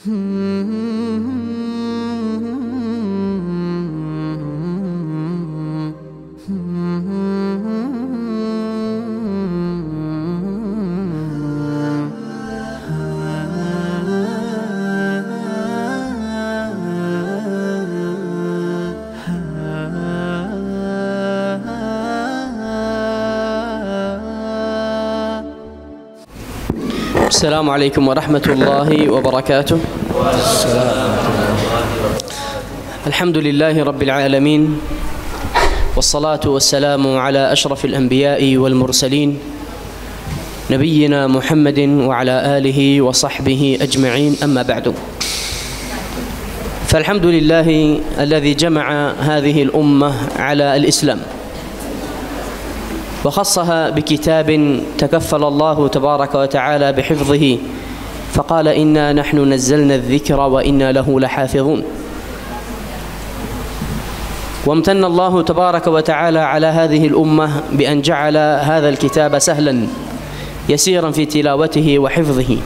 السلام عليكم ورحمة الله وبركاته. الحمد لله رب العالمين، والصلاة والسلام على أشرف الأنبياء والمرسلين نبينا محمد وعلى آله وصحبه أجمعين، أما بعد. فالحمد لله الذي جمع هذه الأمة على الإسلام وخصها بكتاب تكفل الله تبارك وتعالى بحفظه، فقال إنا نحن نزلنا الذكر وإنا له لحافظون. وامتن الله تبارك وتعالى على هذه الأمة بأن جعل هذا الكتاب سهلا يسيرا في تلاوته وحفظه،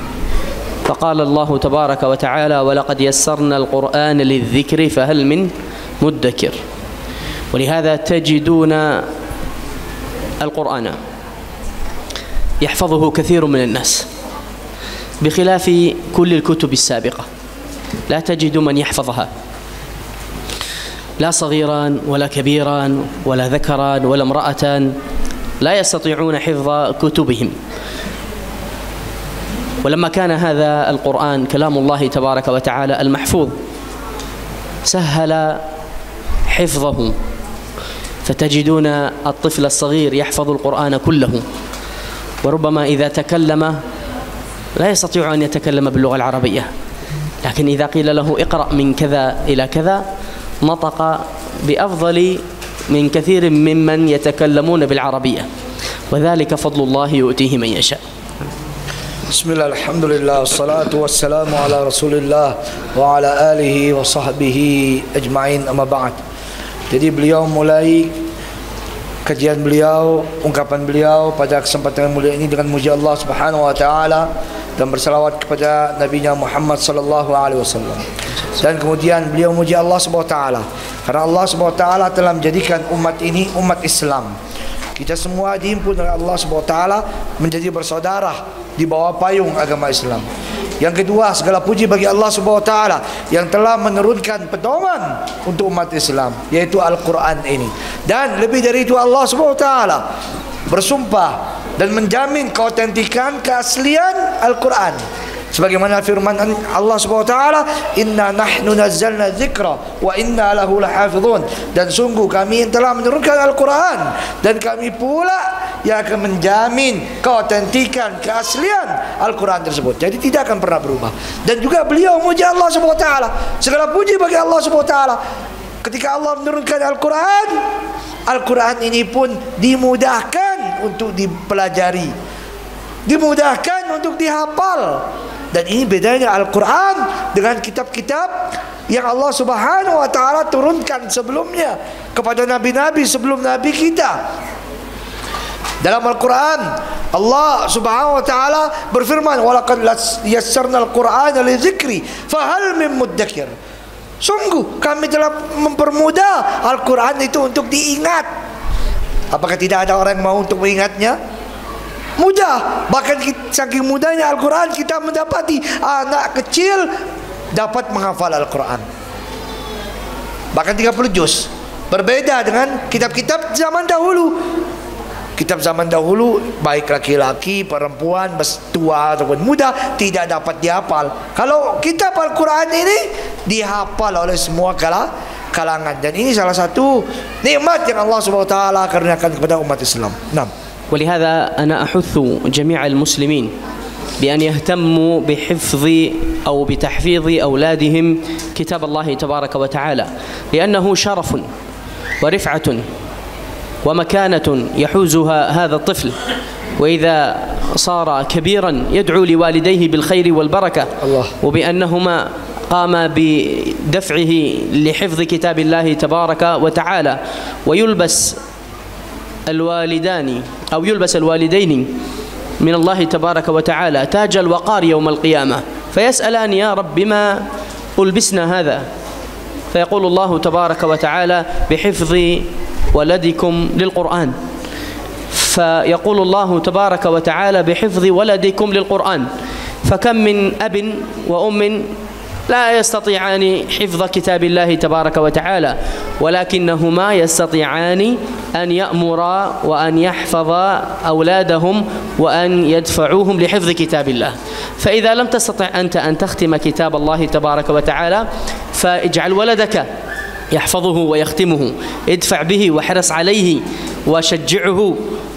فقال الله تبارك وتعالى: ولقد يسرنا القرآن للذكر فهل من مدكر. ولهذا تجدون القرآن يحفظه كثير من الناس بخلاف كل الكتب السابقة، لا تجد من يحفظها، لا صغيرا ولا كبيرا ولا ذكرا ولا امرأة، لا يستطيعون حفظ كتبهم. ولما كان هذا القرآن كلام الله تبارك وتعالى المحفوظ سهل حفظه، فتجدون الطفل الصغير يحفظ القرآن كله، وربما إذا تكلم لا يستطيع أن يتكلم باللغة العربية، لكن إذا قيل له اقرأ من كذا إلى كذا نطق بأفضل من كثير ممن يتكلمون بالعربية، وذلك فضل الله يؤتيه من يشاء. بسم الله، الحمد لله، والصلاة والسلام على رسول الله وعلى آله وصحبه أجمعين، أما بعد. Jadi beliau mulai kajian beliau, ungkapan beliau pada kesempatan mulia ini dengan muji Allah Subhanahu wa taala dan bersalawat kepada nabinya Muhammad sallallahu alaihi wasallam. Dan kemudian beliau muji Allah Subhanahu wa taala karena Allah Subhanahu wa taala telah menjadikan umat ini umat Islam. Kita semua dihimpun oleh Allah Subhanahu wa taala menjadi bersaudara di bawah payung agama Islam. Yang kedua, segala puji bagi Allah Subhanahu wa taala yang telah menurunkan pedoman untuk umat Islam, yaitu Al-Qur'an ini. Dan lebih dari itu, Allah Subhanahu wa taala bersumpah dan menjamin keautentikan, keaslian Al-Qur'an. Sebagaimana firman Allah Subhanahu wa taala, "Inna nahnu nazzalna dzikra wa inna lahu lahafizun." Dan sungguh kami yang telah menurunkan Al-Qur'an dan kami pula yang akan menjamin keautentikan, keaslian Al-Qur'an tersebut. Jadi tidak akan pernah berubah. Dan juga beliau memuji Allah Subhanahu wa taala. Segala puji bagi Allah Subhanahu wa taala. Ketika Allah menurunkan Al-Qur'an, Al-Qur'an ini pun dimudahkan untuk dipelajari, dimudahkan untuk dihafal. Dan ini bedanya Al-Quran dengan kitab-kitab yang Allah Subhanahu wa taala turunkan sebelumnya kepada nabi-nabi sebelum nabi kita. Dalam Al-Quran Allah Subhanahu wa taala berfirman, "Walaqad yassarna al-Qur'ana lidzikri fahal min muddakir." Sungguh kami telah mempermudah Al-Quran itu untuk diingat. Apakah tidak ada orang yang mau untuk mengingatnya? Mudah. Bahkan saking mudahnya Al-Quran, kita mendapati anak kecil dapat menghafal Al-Quran bahkan 30 juz. Berbeda dengan kitab-kitab zaman dahulu. Kitab zaman dahulu baik laki-laki, perempuan, tua ataupun muda tidak dapat dihafal. Kalau kitab Al-Quran ini dihafal oleh semua kalangan. Dan ini salah satu nikmat yang Allah Subhanahu wa taala karuniakan kepada umat Islam. ولهذا أنا أحث جميع المسلمين بأن يهتموا بحفظ أو بتحفيظ أولادهم كتاب الله تبارك وتعالى، لأنه شرف ورفعة ومكانة يحوزها هذا الطفل، وإذا صار كبيرا يدعو لوالديه بالخير والبركة وبأنهما قام بدفعه لحفظ كتاب الله تبارك وتعالى، ويلبس الوالدان أو يلبس الوالدين من الله تبارك وتعالى تاج الوقار يوم القيامة. فيسألان يا رب بما ألبسنا هذا؟ فيقول الله تبارك وتعالى بحفظ ولدكم للقرآن. فيقول الله تبارك وتعالى بحفظ ولدكم للقرآن. فكم من أب وأم لا يستطيعان حفظ كتاب الله تبارك وتعالى، ولكنهما يستطيعان أن يأمرا وأن يحفظا أولادهم وأن يدفعوهم لحفظ كتاب الله. فإذا لم تستطع أنت أن تختم كتاب الله تبارك وتعالى، فاجعل ولدك يحفظه ويختمه، ادفع به واحرص عليه وشجعه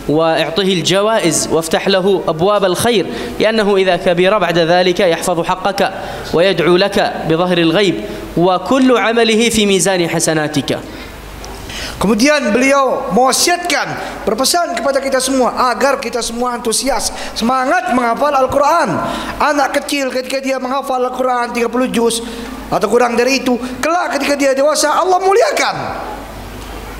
واعطه الجوائز وافتح له أبواب الخير، لأنه إذا كبر بعد ذلك يحفظ حقك ويدعو لك بظهر الغيب، وكل عمله في ميزان حسناتك. Kemudian beliau mewasiatkan, berpesan kepada kita semua agar kita semua antusias, semangat menghafal Al-Quran. Anak kecil ketika dia menghafal Al-Quran 30 juz atau kurang dari itu, kelak ketika dia dewasa Allah muliakan.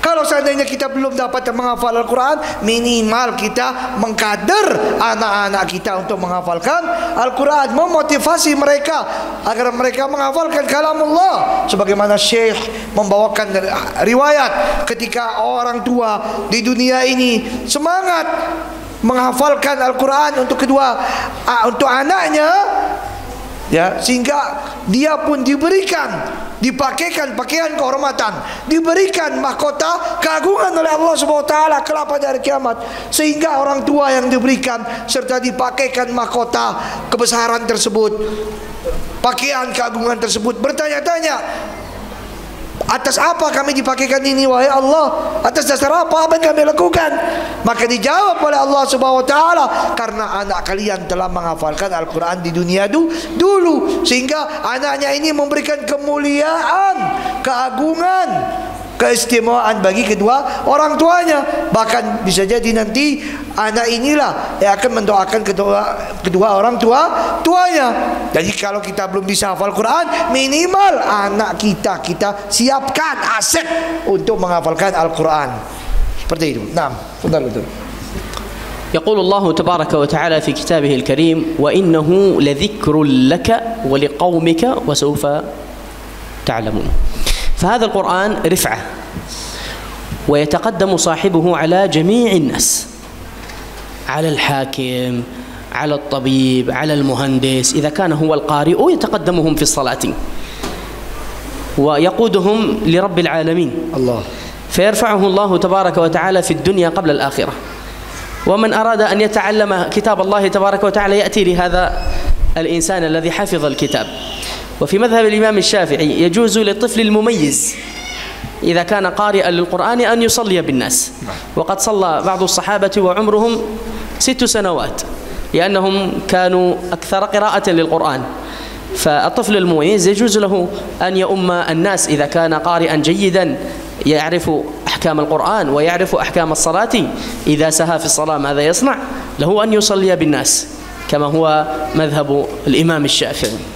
Kalau seandainya kita belum dapat menghafal Al-Quran, minimal kita mengkader anak-anak kita untuk menghafalkan Al-Quran, memotivasi mereka agar mereka menghafalkan kalamullah. Sebagaimana Syekh membawakan riwayat ketika orang tua di dunia ini semangat menghafalkan Al-Quran untuk anaknya, ya, sehingga dia pun dipakaikan pakaian kehormatan, diberikan mahkota keagungan oleh Allah Subhanahu wa taala kelak pada hari kiamat. Sehingga orang tua yang diberikan serta dipakaikan mahkota kebesaran tersebut, pakaian keagungan tersebut, bertanya-tanya, atas apa kami dipakaikan ini wahai Allah? Atas dasar apa yang kami lakukan? Maka dijawab oleh Allah Subhanahu wa taala, karena anak kalian telah menghafalkan Al-Quran di dunia dulu, sehingga anaknya ini memberikan kemuliaan, keagungan, keistimewaan bagi kedua orang tuanya. Bahkan bisa jadi nanti anak inilah yang akan mendoakan kedua orang tuanya. Jadi kalau kita belum bisa hafal Quran, minimal anak kita siapkan aset untuk menghafalkan Al-Quran. Seperti itu. Nah, betul. يقول الله تبارك وتعالى في كتابه الكريم: وإنه لذكر لك ولقومك وسوف تعلمون. فهذا القرآن رفعة، ويتقدم صاحبه على جميع الناس، على الحاكم، على الطبيب، على المهندس. إذا كان هو القارئ يتقدمهم في الصلاة ويقودهم لرب العالمين الله، فيرفعه الله تبارك وتعالى في الدنيا قبل الآخرة. ومن أراد أن يتعلم كتاب الله تبارك وتعالى يأتي لهذا الإنسان الذي حفظ الكتاب. وفي مذهب الإمام الشافعي يجوز للطفل المميز إذا كان قارئا للقرآن أن يصلي بالناس، وقد صلى بعض الصحابة وعمرهم 6 سنوات لأنهم كانوا أكثر قراءة للقرآن. فالطفل المميز يجوز له أن يؤم الناس إذا كان قارئا جيدا يعرف أحكام القرآن ويعرف أحكام الصلاة. إذا سهى في الصلاة ماذا يصنع؟ له أن يصلي بالناس كما هو مذهب الإمام الشافعي.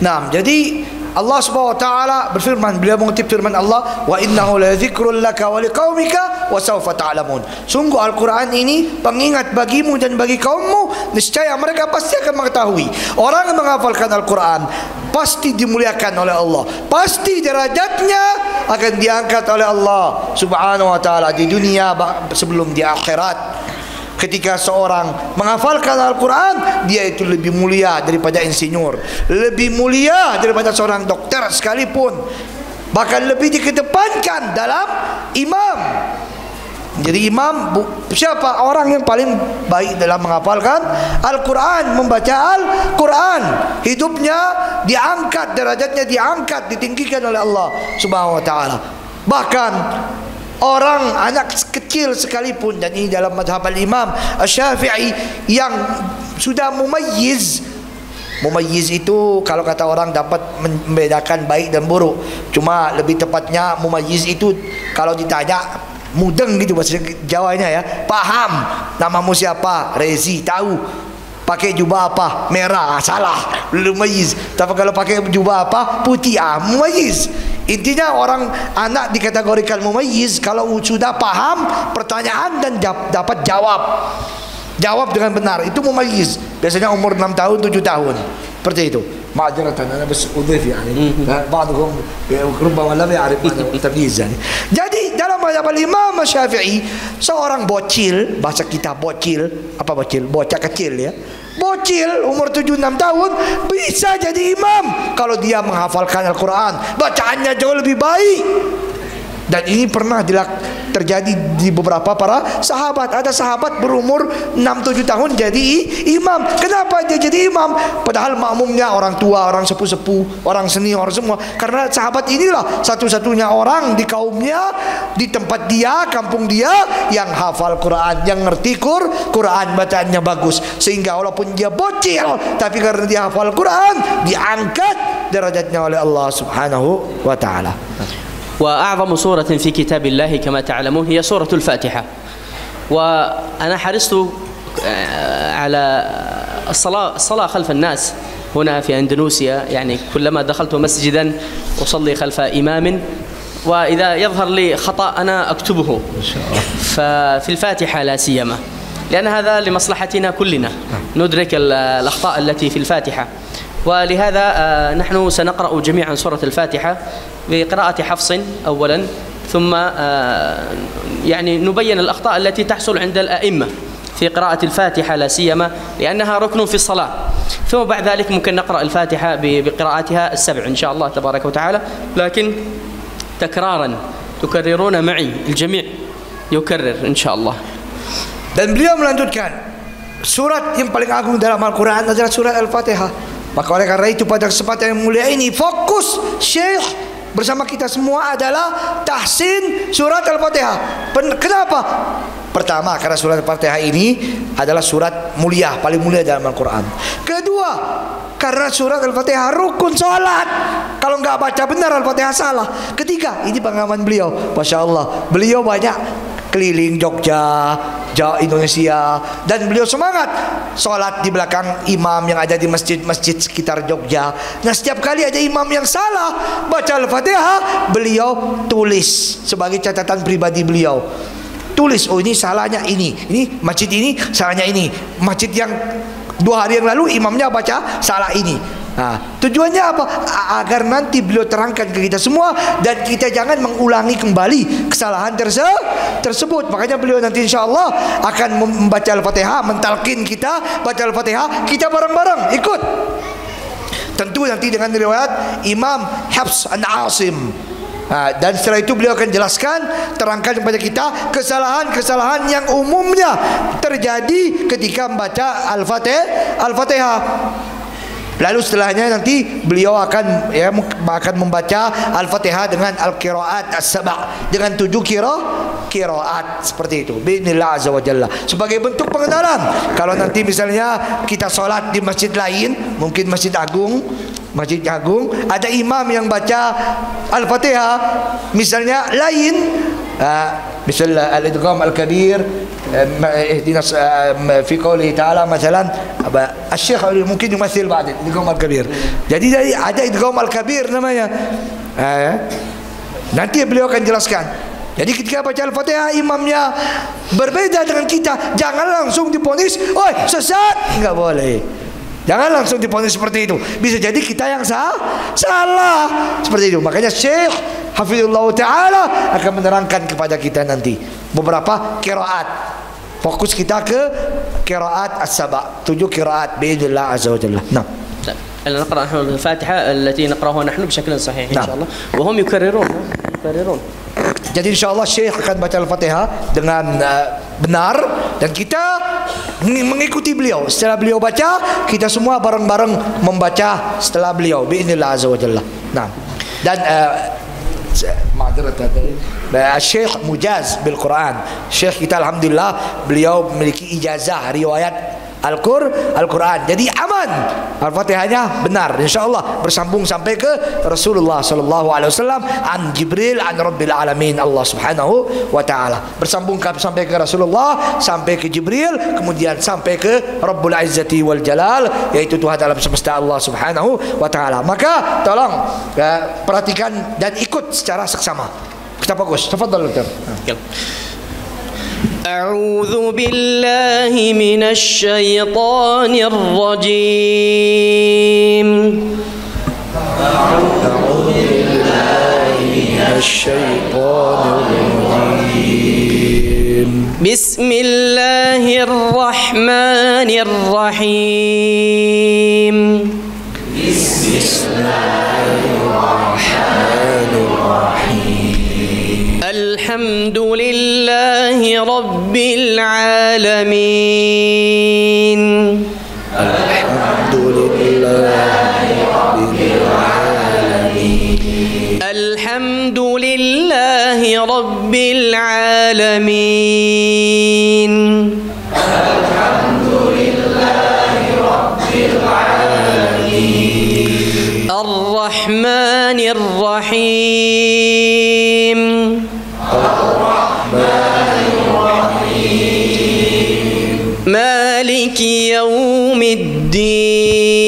Nah, jadi Allah Subhanahu wa taala berfirman, beliau mengutip firman Allah, wa innahu la dzikrul laka wa liqaumika wa sawfa ta'lamun. Sungguh Al-Quran ini pengingat bagimu dan bagi kaummu, niscaya mereka pasti akan mengetahui. Orang yang menghafalkan Al-Quran pasti dimuliakan oleh Allah, pasti derajatnya akan diangkat oleh Allah Subhanahu wa taala di dunia sebelum di akhirat. Ketika seorang menghafalkan Al-Quran, dia itu lebih mulia daripada insinyur, lebih mulia daripada seorang dokter sekalipun, bahkan lebih dikedepankan dalam imam. Jadi imam siapa? Orang yang paling baik dalam menghafalkan Al-Quran, membaca Al-Quran. Hidupnya diangkat, derajatnya diangkat, ditinggikan oleh Allah Subhanahu wa taala. Bahkan orang anak kecil sekalipun, dan ini dalam mazhab al-Imam Syafi'i, yang sudah mumayyiz itu kalau kata orang dapat membedakan baik dan buruk. Cuma lebih tepatnya mumayyiz itu kalau ditanya mudeng gitu bahasa Jawanya ya, paham namamu siapa, Rezi, tahu pakai jubah apa, merah, salah, belum mumayyiz. Tapi kalau pakai jubah apa, putih, mumayyiz. Intinya orang anak dikategorikan mumayyiz kalau sudah paham pertanyaan dan dapat jawab dengan benar, itu mumayyiz. Biasanya umur 6 tahun 7 tahun. seperti itu. Ma'adzaratan ana bas udhif yani. Ba'dhum rubbama lam ya'rif ma'na tamyiz yani. Jadi dalam mazhab Imam Syafi'i, seorang bocil, bahasa kita bocil, apa bocil? Bocah kecil ya. Bocil umur 7-6 tahun bisa jadi imam kalau dia menghafalkan Al-Quran, bacaannya jauh lebih baik. Dan ini pernah terjadi di beberapa para sahabat. Ada sahabat berumur 6-7 tahun jadi imam. Kenapa dia jadi imam? Padahal makmumnya orang tua, orang sepuh-sepuh, orang senior semua. Karena sahabat inilah satu-satunya orang di kaumnya, di tempat dia, kampung dia, yang hafal Quran, yang ngerti Quran, bacaannya bagus. Sehingga walaupun dia bocil, tapi karena dia hafal Quran, diangkat derajatnya oleh Allah Subhanahu wa ta'ala. وأعظم سورة في كتاب الله كما تعلمون هي سورة الفاتحة. وأنا حرصت على الصلاة خلف الناس هنا في أندونيسيا، يعني كلما دخلت مسجدا أصلي خلف إمام، وإذا يظهر لي خطأ أنا أكتبه ففي الفاتحة لا سيما، لأن هذا لمصلحتنا كلنا ندرك الأخطاء التي في الفاتحة. ولهذا نحن سنقرأ جميعا سورة الفاتحة بقراءة حفص أولا، ثم يعني نبين الأخطاء التي تحصل عند الأئمة في قراءة الفاتحة لا سيما لأنها ركن في الصلاة. ثم بعد ذلك ممكن نقرأ الفاتحة بقراءتها السبع إن شاء الله تبارك وتعالى، لكن تكرارا تكررون معي، الجميع يكرر إن شاء الله. Dan beliau melanjutkan, surat yang paling agung dalam Al-Quran adalah surat Al-Fatihah. Maka oleh karena itu pada kesempatan yang mulia ini, fokus Syekh bersama kita semua adalah tahsin surat Al-Fatihah. Kenapa? Pertama, karena surat Al-Fatihah ini adalah surat mulia, paling mulia dalam Al-Quran. Kedua, karena surat Al-Fatihah rukun sholat. Kalau nggak baca benar Al-Fatihah salah. Ketiga, ini pengalaman beliau, Masya Allah, beliau banyak keliling Jogja, Indonesia, dan beliau semangat sholat di belakang imam yang ada di masjid-masjid sekitar Jogja. Nah, setiap kali ada imam yang salah baca Al-Fatihah, beliau tulis sebagai catatan pribadi beliau. Tulis, oh ini salahnya ini masjid ini salahnya ini, masjid yang 2 hari yang lalu imamnya baca salah ini. Nah, tujuannya apa? Agar nanti beliau terangkan ke kita semua dan kita jangan mengulangi kembali kesalahan tersebut. Makanya beliau nanti insya Allah akan membaca Al-Fatihah, mentalkin kita baca Al-Fatihah, kita bareng-bareng ikut. Tentu nanti dengan riwayat Imam Hafs an Asim. Dan setelah itu beliau akan jelaskan, terangkan kepada kita kesalahan-kesalahan yang umumnya terjadi ketika membaca Al-Fatihah. Lalu setelahnya nanti beliau akan membaca Al-Fatihah dengan Al-Qiraat As-Saba', dengan 7 qiraat seperti itu. Bismillah azza wa jalla. Sebagai bentuk pengenalan, kalau nanti misalnya kita sholat di masjid lain, mungkin Masjid Agung, ada imam yang baca Al-Fatihah misalnya lain, misalnya al-idgham al-kabir اهدنا في قوله تعالى مثلا الشيخ mungkin يمثل بعد idgham al-kabir. Jadi ada idgham al-kabir namanya. Nanti beliau akan jelaskan. Jadi ketika baca Al-Fatihah imamnya berbeda dengan kita, jangan langsung diponis, "Oi, sesat." Enggak boleh. Jangan langsung diponis seperti itu. Bisa jadi kita yang salah seperti itu. Makanya Syekh Hafizullah Ta'ala akan menerangkan kepada kita nanti beberapa qiraat. Fokus kita ke qiraat As-Saba', 7 qiraat biidznillah azza wa jalla. Nah, نقرأ نحن الفاتحة التي نقرأها نحن بشكل صحيح إن شاء الله وهم يكررون. Jadi insya Allah Syekh akan baca Al-Fatihah dengan benar dan kita mengikuti beliau. Setelah beliau baca, kita semua bareng-bareng membaca setelah beliau biidznillah azza wa jalla. Nah, dan Syekh mujaz bil Quran. Syekh kita alhamdulillah beliau memiliki ijazah riwayat Al-Quran. Jadi aman, Al-Fatihahnya benar insyaallah, bersambung sampai ke Rasulullah sallallahu alaihi wasallam, an Jibril an Rabbil alamin, Allah Subhanahu wa taala. Bersambung sampai ke Rasulullah, sampai ke Jibril, kemudian sampai ke Rabbul Izzati wal Jalal, yaitu Tuhan alam semesta Allah Subhanahu wa taala. Maka tolong perhatikan dan ikut secara seksama. Kita fokus. Tafadhal, Dokter. أعوذ بالله من الشيطان الرجيم. أعوذ بالله من الشيطان الرجيم. بسم الله الرحمن الرحيم. بسم الله الرحمن الرحيم. الحمد لله رب العالمين. الحمد لله رب العالمين. الحمد لله رب العالمين. الحمد لله رب العالمين. الرحمن الرحيم. الرحمن الرحيم. مالك يوم الدين.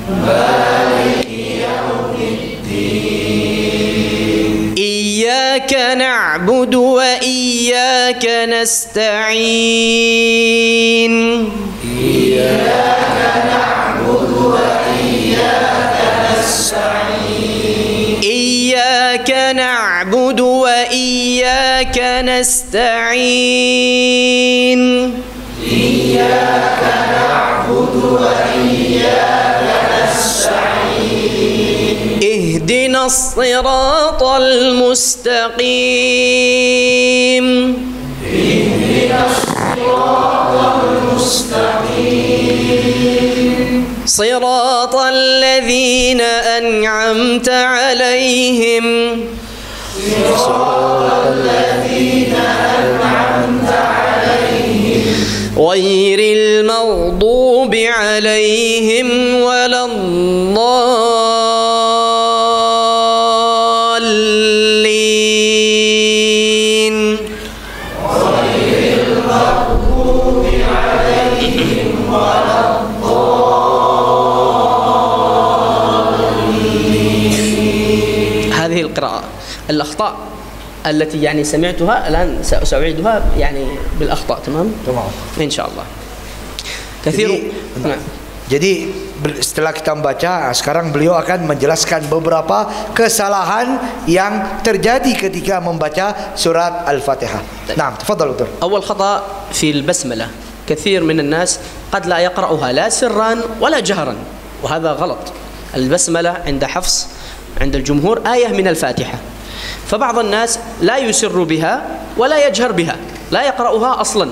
مالك يوم الدين. إياك نعبد وإياك نستعين. إياك نعبد وإياك نستعين. إياك نعبد وإياك نستعين. إياك نعبد وإياك نستعين. اهدنا الصراط المستقيم. اهدنا الصراط المستقيم. صراط الذين أنعمت عليهم. صراط الذين أنعمت عليهم. غير المغضوب عليهم ولا الضالين. غير المغضوب عليهم ولا الضالين. هذه القراءة. الأخطاء التي يعني سمعتها الآن سأعيدها يعني بالأخطاء. تمام إن شاء الله. كثير. Jadi setelah kita membaca, sekarang beliau akan menjelaskan beberapa kesalahan yang terjadi ketika membaca surat Al-Fatihah. Nah, tafadhal Dr. أول خطأ في البسملة. كثير من الناس قد لا يقرأها لا سرا ولا جهرا، وهذا غلط. البسملة عند حفص عند الجمهور آية من الفاتحة، فبعض الناس لا يسر بها ولا يجهر بها، لا يقرأها أصلا،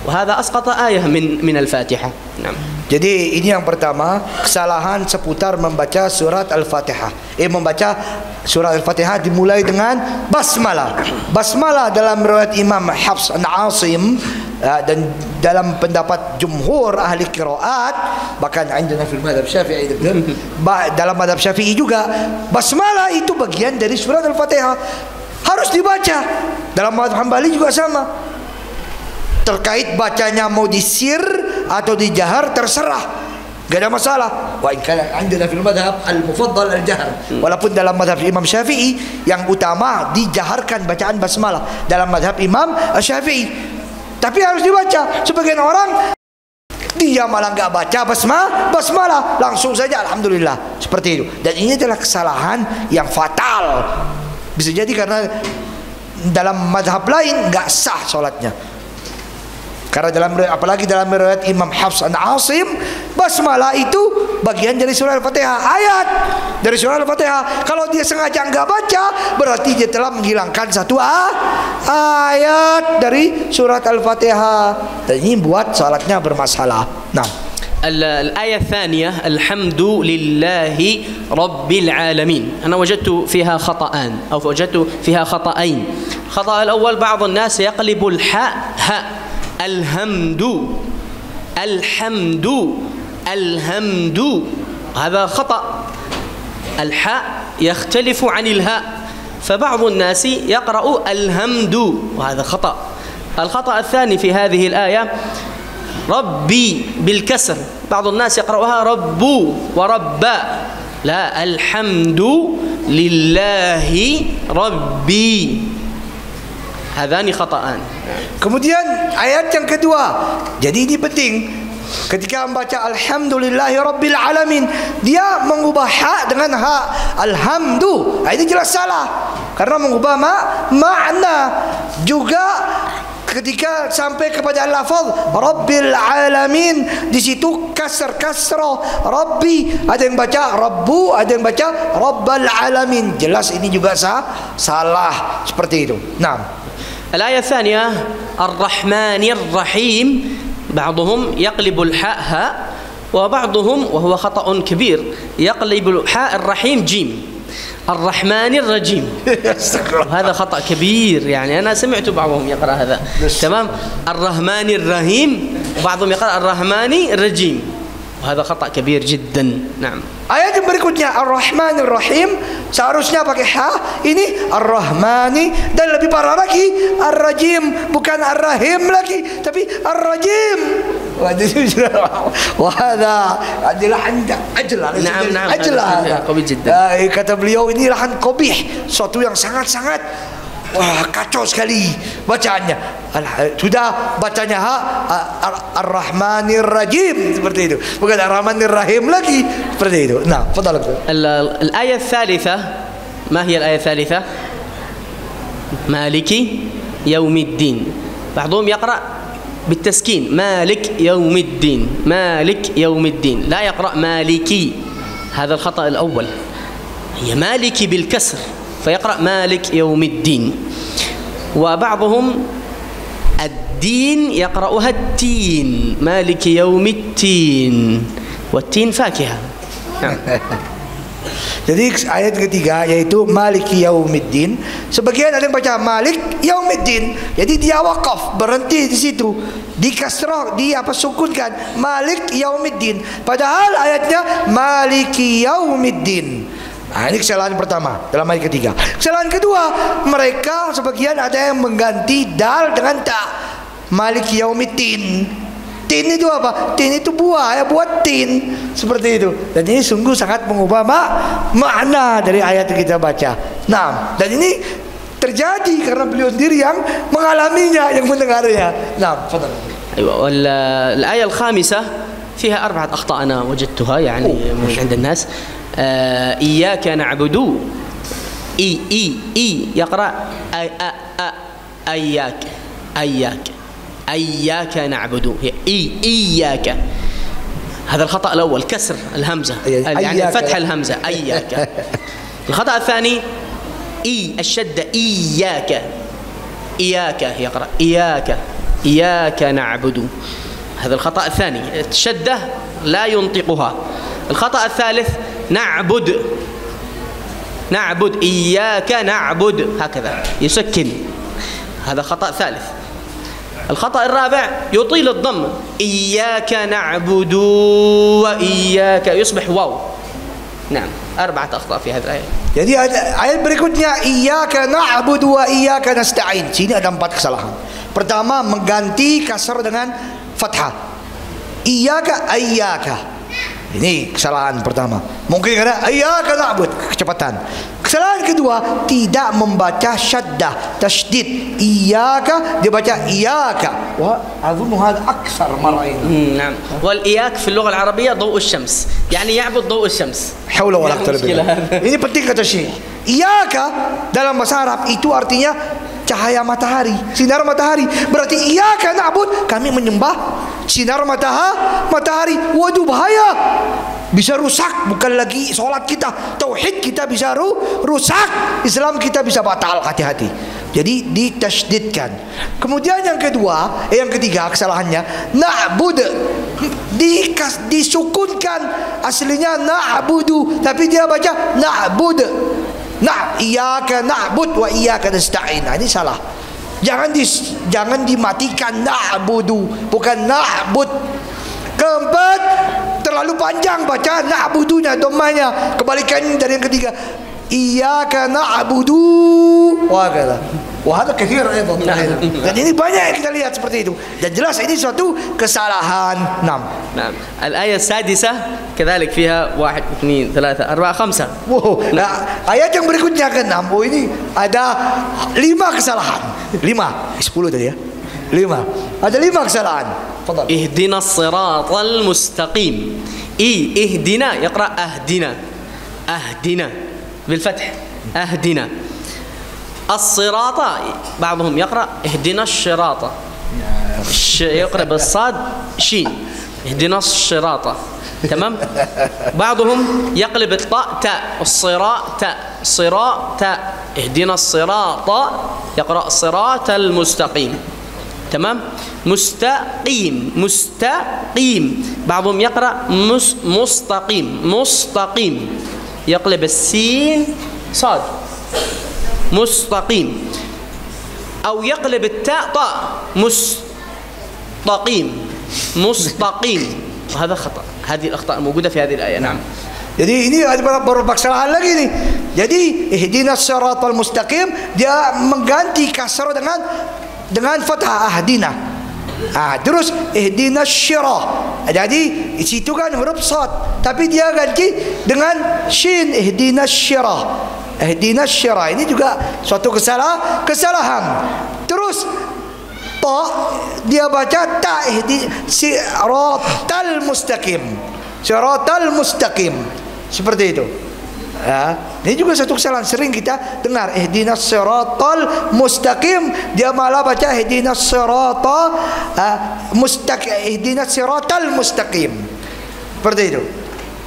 وهذا أسقط آية من الفاتحة. نعم. Jadi ini yang pertama, kesalahan seputar membaca surat Al-Fatihah. Membaca surat Al-Fatihah dimulai dengan basmalah. Basmalah dalam riwayat Imam Hafs an Asim dan dalam pendapat jumhur ahli qiraat, bahkan indana fil madhab Syafi'i, dalam madhab Syafi'i juga, basmalah itu bagian dari surat Al-Fatihah, harus dibaca. Dalam madhab Hambali juga sama. Terkait bacanya mau disir atau dijahar terserah, gak ada masalah. Wa in kana indana fil madhab al-mufaddal al-jahr. Walaupun dalam madhab Imam Syafi'i yang utama dijaharkan bacaan basmalah dalam madhab Imam Syafi'i. Tapi harus dibaca. Sebagian orang dia malah nggak baca basmalah, langsung saja alhamdulillah, seperti itu. Dan ini adalah kesalahan yang fatal. Bisa jadi karena dalam madhab lain nggak sah sholatnya. Karena apalagi dalam riwayat Imam Hafs an Asim, basmalah itu bagian dari surah Al-Fatihah, ayat dari surah Al-Fatihah. Kalau dia sengaja enggak baca, berarti dia telah menghilangkan satu ayat dari surat Al-Fatihah, dan ini buat salatnya bermasalah. Nah, الآية الثانية الحمد لله رب العالمين. أنا وجدت فيها خطأان أو وجدت فيها خطأين. الخطأ الأول بعض الناس يقلب الحاء هاء، الحمد الحمد الحمد، هذا خطأ. الحاء يختلف عن الهاء، فبعض الناس يقرأ الحمد وهذا خطأ. الخطأ الثاني في هذه الآية ربي بالكسر، بعض الناس يقرأها رب وربا، لا، الحمد لله ربي، هذان خطأان. Kemudian ayat yang kedua. Jadi ini penting. Ketika membaca Alhamdulillahi Rabbil Alamin, dia mengubah ha dengan ha. Alhamdu. Ini jelas salah. Karena mengubah makna. Juga ketika sampai kepada lafaz Rabbil Alamin, di situ kasrah Rabbi, ada yang baca Rabbu, ada yang baca Rabbal Alamin. Jelas ini juga salah seperti itu. Nah, الآية الثانية الرحمن الرحيم، بعضهم يقلب الحاء هاء، وبعضهم وهو خطأ كبير يقلب الحاء الرحيم جيم. الرحمن الرجيم هذا خطأ كبير، يعني أنا سمعت بعضهم يقرأ هذا تمام. الرحمن الرحيم، بعضهم يقرأ الرحمن الرجيم، وهذا خطأ كبير جدا. نعم. Ayat yang berikutnya Ar-Rahman Ar-Rahim seharusnya pakai ha, ini Ar-Rahmani, dan lebih parah lagi Ar-Rajim, bukan Ar-Rahim lagi tapi Ar-Rajim. Wahada adalah ajlah. Naam, ajlah. qabih jiddan. Kata beliau ini lahan qabih, suatu yang sangat-sangat kacau sekali bacaannya. Sudah bacanya Ar-Rahmanir Rajim seperti itu, bukan Ar-Rahmanir Rahim lagi seperti itu. Nah, fadhal. الآية الثالثة، ما هي الآية الثالثة؟ مالك يوم الدين. بعضهم يقرأ بالتسكين مالك يوم الدين، مالك يوم الدين، لا يقرأ مالكي، هذا الخطأ الأول. هي مالكي بالكسر فيقرأ مالك يوم الدين. وبعضهم الدين يقرأها التين، مالك يوم التين، والتين فاكهة. نعم. Jadi ayat ketiga yaitu Maliki Yaumiddin, sebagian ada yang baca Malik Yaumiddin, jadi dia wakaf, berhenti di situ, di kasrah, di sukunkan Malik Yaumiddin, padahal ayatnya Maliki Yaumiddin. Nah, ini kesalahan pertama dalam ayat ketiga. Kesalahan kedua, mereka sebagian ada yang mengganti dal dengan ta. Maliki Yaumiddin. Tin itu apa? Tin itu buah, ya, buat tin seperti itu. Dan ini sungguh sangat mengubah makna dari ayat yang kita baca. Nah, dan ini terjadi karena beliau sendiri yang mengalaminya, yang mendengarnya. Nah, fadhal. الآية الخامسة فيها 4 أخطاء أنا وجدتها يعني من عند الناس. إياك نعبد، إي يقرأ أياك، أياك نعبد، إياك. هذا الخطأ الأول، كسر الهمزة، يعني فتح الهمزة، أياك. الخطأ الثاني الشدة، إياك يقرأ إياك نعبد، هذا الخطأ الثاني، الشدة لا ينطقها. الخطأ الثالث نعبد، إياك نعبد، هكذا يسكن، هذا خطأ ثالث. الخطأ الرابع يطيل الضم، إياك نعبد وإياك، يصبح واو. نعم، 4 أخطاء في هذه الآية. Jadi ayat berikutnya Iyyaka na'budu wa iyyaka nasta'in. Sini ada 4 kesalahan. Pertama, mengganti kasar dengan fathah. Iyyaka ayyaka. Ini kesalahan pertama. Mungkin karena iyyaka na'bud, kecepatan. Kesalahan kedua, tidak membaca syaddah, tasydid. Iyyaka dibaca iyyaka. Wa azunnu hada aksar marain. نعم. والإياك في اللغة العربية ضوء الشمس، يعني يعبد ضوء الشمس. Haula wala quwwata illa billah. Ini penting kata Syekh. Iyyaka dalam bahasa Arab itu artinya cahaya matahari, sinar matahari. Berarti iyyaka na'bud, kami menyembah sinar matahari. Waduh, bahaya. Bisa rusak, bukan lagi sholat kita, tauhid kita bisa rusak, Islam kita bisa batal, hati-hati. Jadi ditasydidkan. Kemudian yang ketiga kesalahannya, na'bud disukunkan, aslinya na'budu, tapi dia baca na'bud. Iyyaka na'bud wa iyyaka nasta'in. Ini salah. Jangan dimatikan na'budu, bukan na'bud. Keempat, terlalu panjang baca na'budunya, dhammanya. Kebalikan dari yang ketiga, iyyaka na'budu wa kala. Wahada kathir ayat. Dan ini banyak yang kita lihat seperti itu. Dan jelas ini suatu kesalahan. Nah. Al-ayat sadisah كذلك فيها 1 2 3 4 5. Wow. Nah, ayat yang berikutnya ke-6. Oh, ini ada 5 kesalahan. 10 tadi ya. 5. Ada 5 kesalahan. Fadhal. اهدنا الصراط المستقيم. اهدنا يقرأ أهدنا بالفتح. أهدنا الصراط. بعضهم يقرأ اهدنا الشراط. يقرأ بالصاد شين. اهدنا الشراط. تمام. بعضهم يقلب الطاء تاء. الصراط تاء. صراط تاء. اهدنا الصراط يقرأ الصراط المستقيم. تمام. مستقيم. بعضهم يقرأ مستقيم يقلب السين صاد مستقيم، أو يقلب التاء طاء مستقيم. وهذا خطأ. هذه الأخطاء الموجودة في هذه الآية. نعم. Jadi ini ada beberapa kesalahan lagi nih. Jadi ihdinas siratal mustaqim, dia mengganti kasrah dengan fathah ahdina. Terus ihdinas syirah. Jadi di situ kan huruf sad, tapi dia ganti dengan shin. Ihdinas syirah. Ini juga suatu kesalahan. Terus ta dia baca ta. Siratal mustaqim. Seperti itu. Ini juga satu kesalahan sering kita dengar. Ihdinas siratal mustaqim, dia malah baca ihdinas siratal mustaqim. Seperti itu.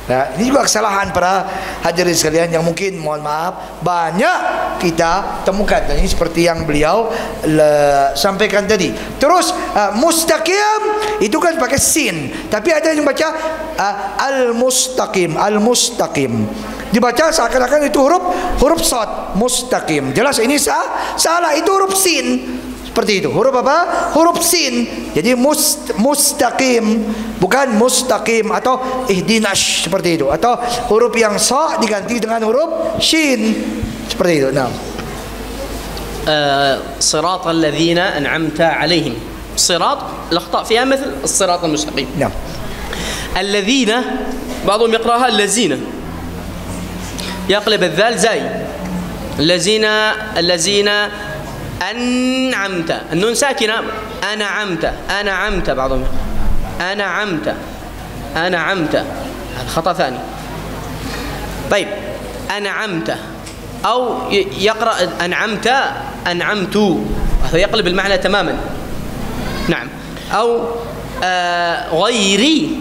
Ini juga kesalahan para hadirin sekalian yang mungkin, mohon maaf, banyak kita temukan. Dan ini seperti yang beliau sampaikan tadi. Terus mustaqim itu kan pakai sin, tapi ada yang baca al-mustaqim. Dibaca seakan-akan itu huruf sad, mustaqim. Jelas ini salah, itu huruf sin. Seperti itu. Huruf apa? Huruf sin. Jadi mustaqim, bukan mustaqim atau ihdinas, seperti itu. Atau huruf yang sa diganti dengan huruf shin. Seperti itu. Nah. صراط الذين أنعمت عليهم. صراط الأخطاء فيها مثل الصراط المستقيم. نعم. الذين بعضهم يقرأها الذين، يقلب الذال زاي. الذين أنعمت. النون ساكنة. أنعمت. بعضهم أنعمت. هذا خطأ ثاني. طيب أنعمت، أو يقرأ أنعمت. هذا يقلب المعنى تماما. نعم. أو غيري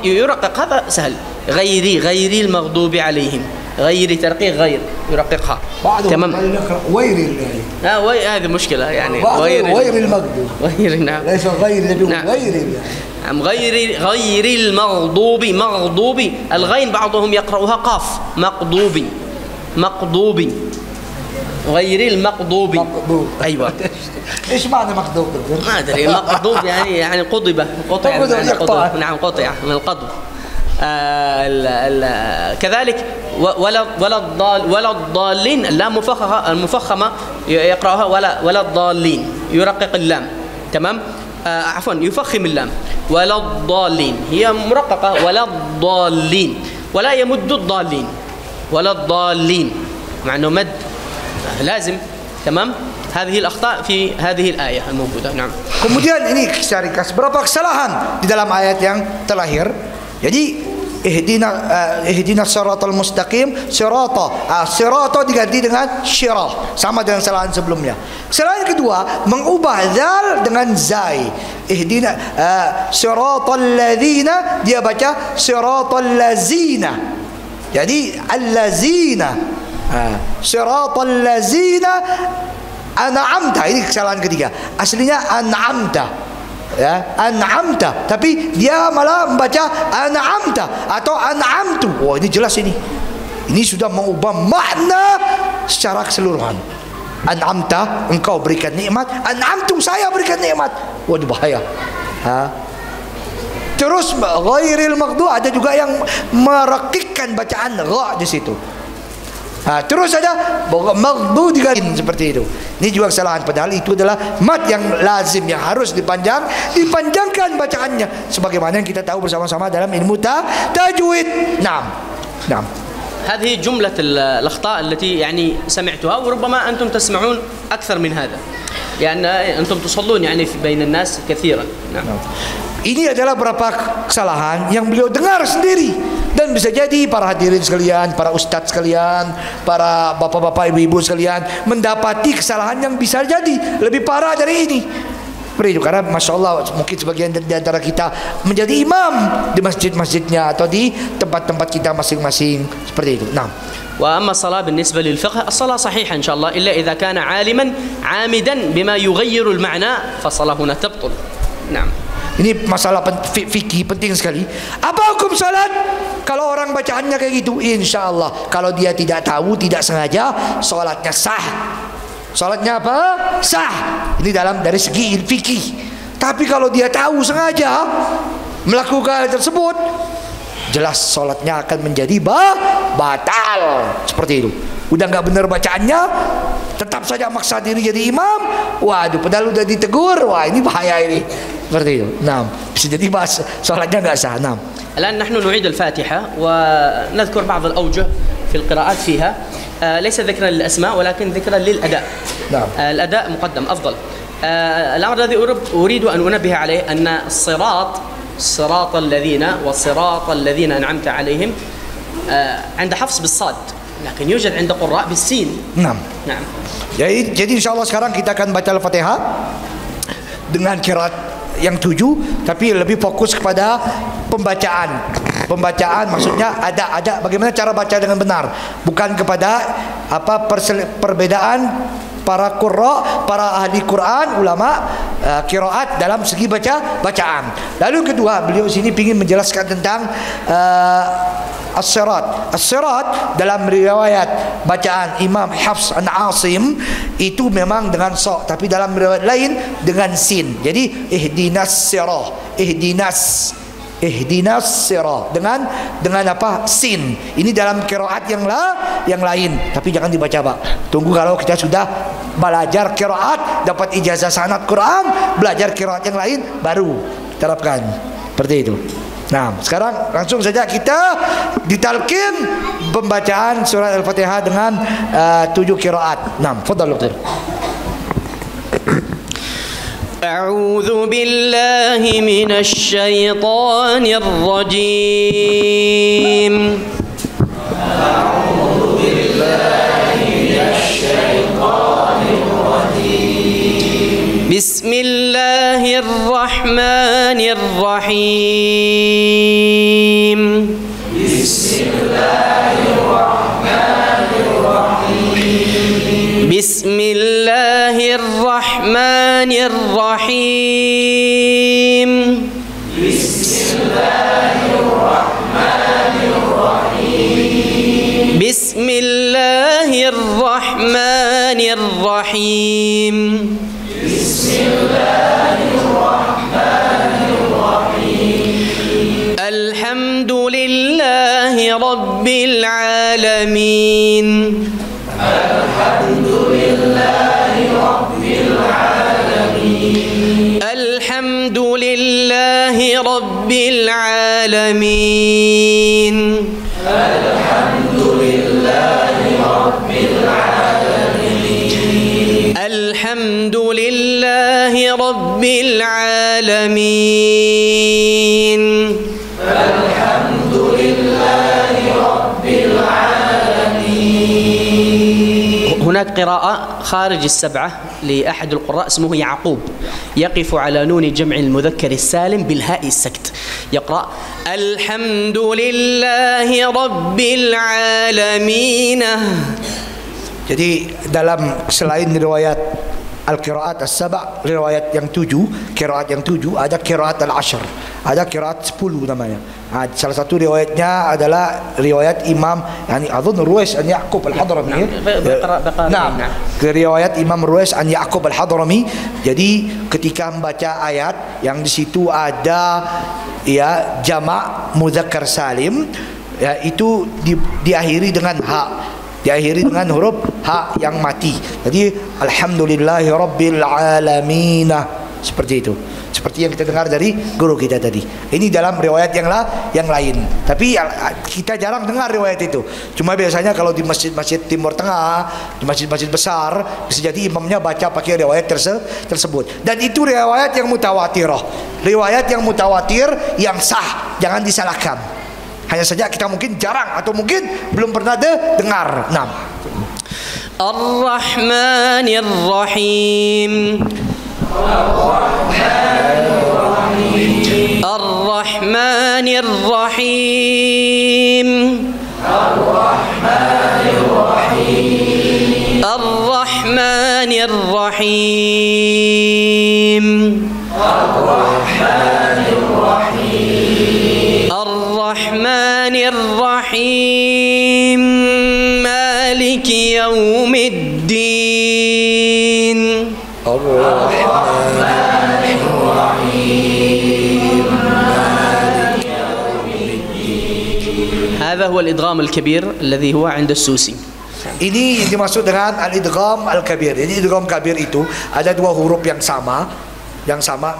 يرقق. هذا سهل. غيري المغضوب عليهم. غيري ترقيق غير يرققها. تمام. ويري. هذه مشكلة يعني. غير المغضوب. نعم. ليس غير. نعم. غير المغضوب. الغين بعضهم يقرأها قاف. مقضوب. غير المقضوب. أيوة. إيش معنى مقضوب؟ ما أدري. مقضوب يعني قضب. قطع. نعم، قطع من القضب. كذلك ولا الضالين. اللام المفخمة يقرأها ولا الضالين، يرقق اللام. تمام. عفوا، يفخم اللام. ولا الضالين، هي مرققة. ولا الضالين، ولا يمد الضالين. ولا الضالين مع أنه مد لازم. تمام. هذه الأخطاء في هذه الآية الموجودة. نعم. Kemudian ini cari berapa kesalahan di dalam ayat yang terlahir. Jadi ihdinas siratal mustaqim, sirata diganti dengan syirah, sama dengan kesalahan sebelumnya. Kesalahan kedua, mengubah zal dengan zai. Ihdina siratal ladzina, dia baca siratal lazina. Jadi allazina. Siratal lazina an'amta. Ini kesalahan ketiga. Aslinya an'amta. An'amta, tapi dia malah membaca an'amta atau an'amtu. Oh, ini jelas ini. Ini sudah mengubah makna secara keseluruhan. An'amta, engkau berikan nikmat. An'amtu, saya berikan nikmat. Waduh, bahaya. Terus ghairil maghdubi, ada juga yang merakikkan bacaan gha di situ. Terus saja maghdubi seperti itu. Ini juga kesalahan, padahal itu adalah mat yang lazim, yang harus dipanjangkan bacaannya sebagaimana yang kita tahu bersama-sama dalam ilmu tajwid. Naam. هذه جملة الأخطاء التي يعني سمعتها، وربما أنتم تسمعون أكثر من هذا، لأن أنتم تصلون يعني بين الناس كثيرا. نعم. Ini adalah beberapa kesalahan yang beliau dengar sendiri, dan bisa jadi para hadirin sekalian, para ustadz sekalian, para bapak-bapak, ibu-ibu sekalian mendapati kesalahan yang bisa jadi lebih parah dari ini. Seperti itu, karena Masya Allah mungkin sebagian di antara kita menjadi imam di masjid-masjidnya atau di tempat-tempat kita masing-masing, seperti itu. Nah, وأما الصلاة بالنسبة للفقه، الصلاة صحيحة إن شاء الله، إلا إذا كان عالما عامدا بما يغير المعنى فالصلاة هنا تبطل. نعم. Ini masalah fikih penting sekali. Apa hukum salat kalau orang bacaannya kayak gitu? Insya Allah kalau dia tidak tahu, tidak sengaja, salatnya sah. Salatnya apa? Sah. Ini dari segi fikih. Tapi kalau dia tahu sengaja melakukan hal tersebut, jelas salatnya akan menjadi batal. Seperti itu. Udah nggak benar bacaannya, tetap saja maksa diri jadi imam. Waduh, padahal udah ditegur. Wah, ini bahaya ini. Seperti itu. Nah, bisa jadi salatnya nggak sah. Nah. الآن نحن نعيد الفاتحة ونذكر بعض الأوجه في القراءات فيها، ليس ذكرا للأسماء ولكن ذكرا للأداء. نعم. الأداء مقدم أفضل. الأمر الذي أريد أن أنبه عليه أن صراط الذين والصراط الذين أنعمت عليهم عند حفص بالصاد، لكن يوجد عند قراء بالسين. نعم. Jadi insya Allah sekarang kita akan baca Al-Fatihah dengan qiraat yang 7, tapi lebih fokus kepada pembacaan maksudnya ada bagaimana cara baca dengan benar, bukan kepada perbedaan para qurra, para ahli Quran, ulama qiraat dalam segi bacaan. Lalu kedua, beliau sini ingin menjelaskan tentang as-sirat dalam riwayat bacaan Imam Hafs an Asim itu memang dengan sa, tapi dalam riwayat lain dengan sin. Jadi ihdinas sirah dengan apa? Sin. Ini dalam qiraat yang lain, tapi jangan dibaca, Pak. Tunggu kalau kita sudah belajar qiraat, dapat ijazah sanad Quran, belajar qiraat yang lain baru terapkan. Seperti itu. Nah, sekarang langsung saja kita ditalqin pembacaan surat Al-Fatihah dengan 7 qiraat. Nah, fadhal dokter. أعوذ بالله من الشيطان الرجيم. أعوذ بالله من الشيطان الرجيم. بسم الله الرحمن الرحيم. بسم الله الرحمن الرحيم. بسم الله الرحمن الرحيم. بسم الله الرحمن الرحيم. بسم الله الرحمن الرحيم. بسم الله الرحمن الرحيم. الحمد لله رب العالمين. الحمد لله رب العالمين. الحمد لله رب العالمين. الحمد لله رب العالمين. الحمد لله رب العالمين. الحمد لله رب العالمين. هناك قراءة خارج السبعة لأحد القراء اسمه يعقوب، يقف على نون جمع المذكر السالم بالهاء السكت، يقرأ الحمد لله رب العالمين. Jadi dalam selain riwayat al-qiraat as-sab', riwayat yang 7, qiraat yang 7, ada qiraat al-ashr, ada qiraat 10 namanya. Salah satu riwayatnya adalah riwayat Imam Adhun Ruwais an Ya'qub al-Hadrami. Nah, riwayat Imam Ruwais an Ya'qub al-Hadrami. Jadi ketika membaca ayat yang di situ ada jamak mudzakkar salim, itu diakhiri dengan ha. diakhiri dengan huruf ha yang mati. Jadi alhamdulillahirabbil alamin. Seperti itu. Seperti yang kita dengar dari guru kita tadi. Ini dalam riwayat yang lain. Tapi kita jarang dengar riwayat itu. Cuma biasanya kalau di masjid-masjid Timur Tengah, di masjid-masjid besar, bisa jadi imamnya baca pakai riwayat tersebut. Dan itu riwayat yang mutawatirah. Riwayat yang mutawatir yang sah, jangan disalahkan. Hanya saja kita mungkin jarang atau mungkin belum pernah dengar. Nah. Ar-Rahmanir Rahim. Ar-Rahmanir Rahim. Ar-Rahmanir Rahim. Ar-Rahmanir Rahim. Ar-Rahmanir Rahim. Ar-Rahmanir Rahim. Maliki yaumiddin. Ar-Rahmanir Rahim. هذا هو الإدغام الكبير الذي هو عند السوسي. Ini dimaksud dengan al-idgham al-kabir. Jadi idgham kabir itu ada dua huruf yang sama,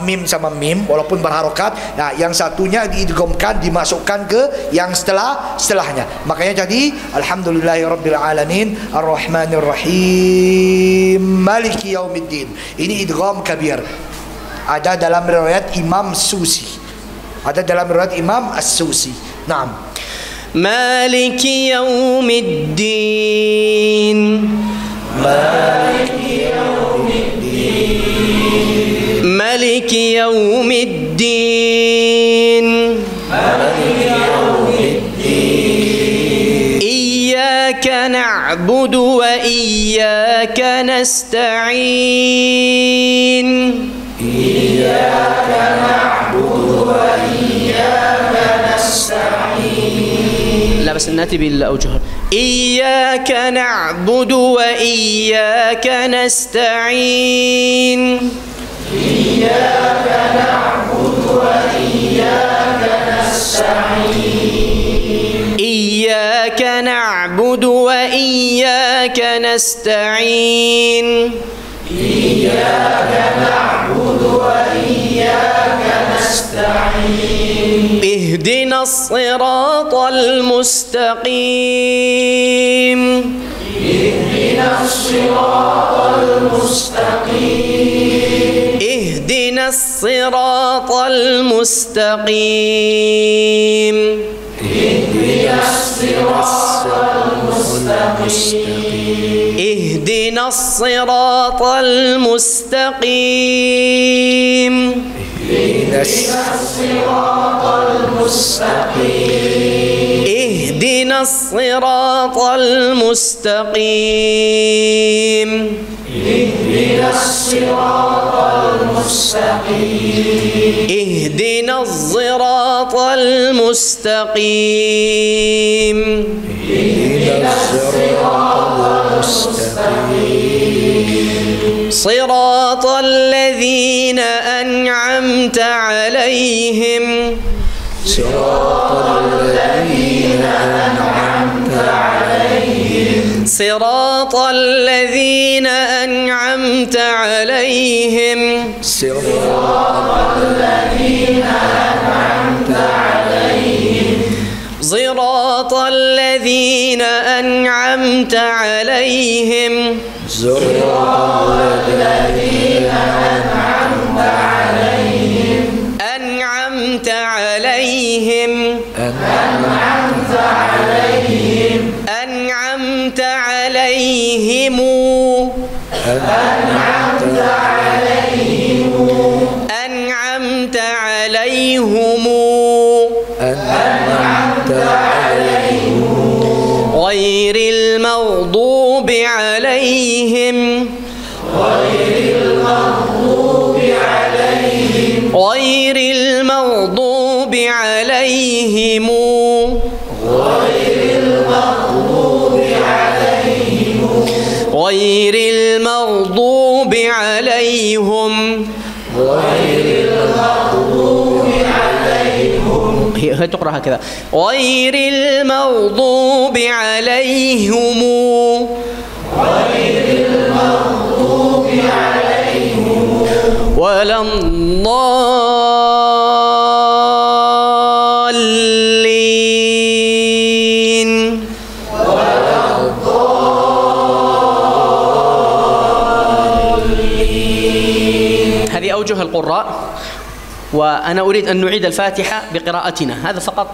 mim sama mim walaupun berharokat. Nah, yang satunya diidghamkan, dimasukkan ke yang setelahnya. Makanya jadi alhamdulillahirabbil alamin arrahmanir rahim maliki yaumiddin. Ini idgham kabir. Ada dalam riwayat Imam Susi. Ada dalam riwayat Imam As-Susi. Naam. Maliki yaumiddin. Maliki yaumiddin. Maliki yaumiddin. Maliki yaumiddin. Iyyaka na'budu wa iyyaka nasta'in. Iyyaka na'budu wa iyyaka nasta'in. لا بس نأتي بالأوجه. إياك نعبد وإياك نستعين. إياك نعبد وإياك نستعين. إياك نعبد وإياك نستعين. إياك نعبد وإياك نستعين. اهدنا الصراط المستقيم. اهدنا الصراط المستقيم. اهدنا الصراط المستقيم. اهدنا الصراط المستقيم. اهدنا الصراط المستقيم. اهدنا الصراط المستقيم. اهدنا الصراط المستقيم. اهدنا الصراط المستقيم. اهدنا الصراط المستقيم. اهدنا الصراط المستقيم. صراط الذين أنعمت عليهم. صراط الذين أنعمت عليهم. صراط الذين أنعمت عليهم. صراط الذين أنعمت عليهم. صراط الذين أنعمت عليهم. صراط الذين أنعمت عليهم. أنعمت عليهم. أنعمت عليهم. أنعمت عليهم. أنعمت عليهم. أنعمت عليهم. أنعمت عليهم. غير المغضوب عليهم. غير المغضوب عليهم. غير المغضوب عليهم. غير المغضوب عليهم. غير المغضوب عليهم. غير المغضوب عليهم. فتقرأ هكذا غير المغضوب عليهم ولا الضالين. هذه أوجه القراء. وأنا أريد أن نعيد الفاتحة بقراءتنا، هذا فقط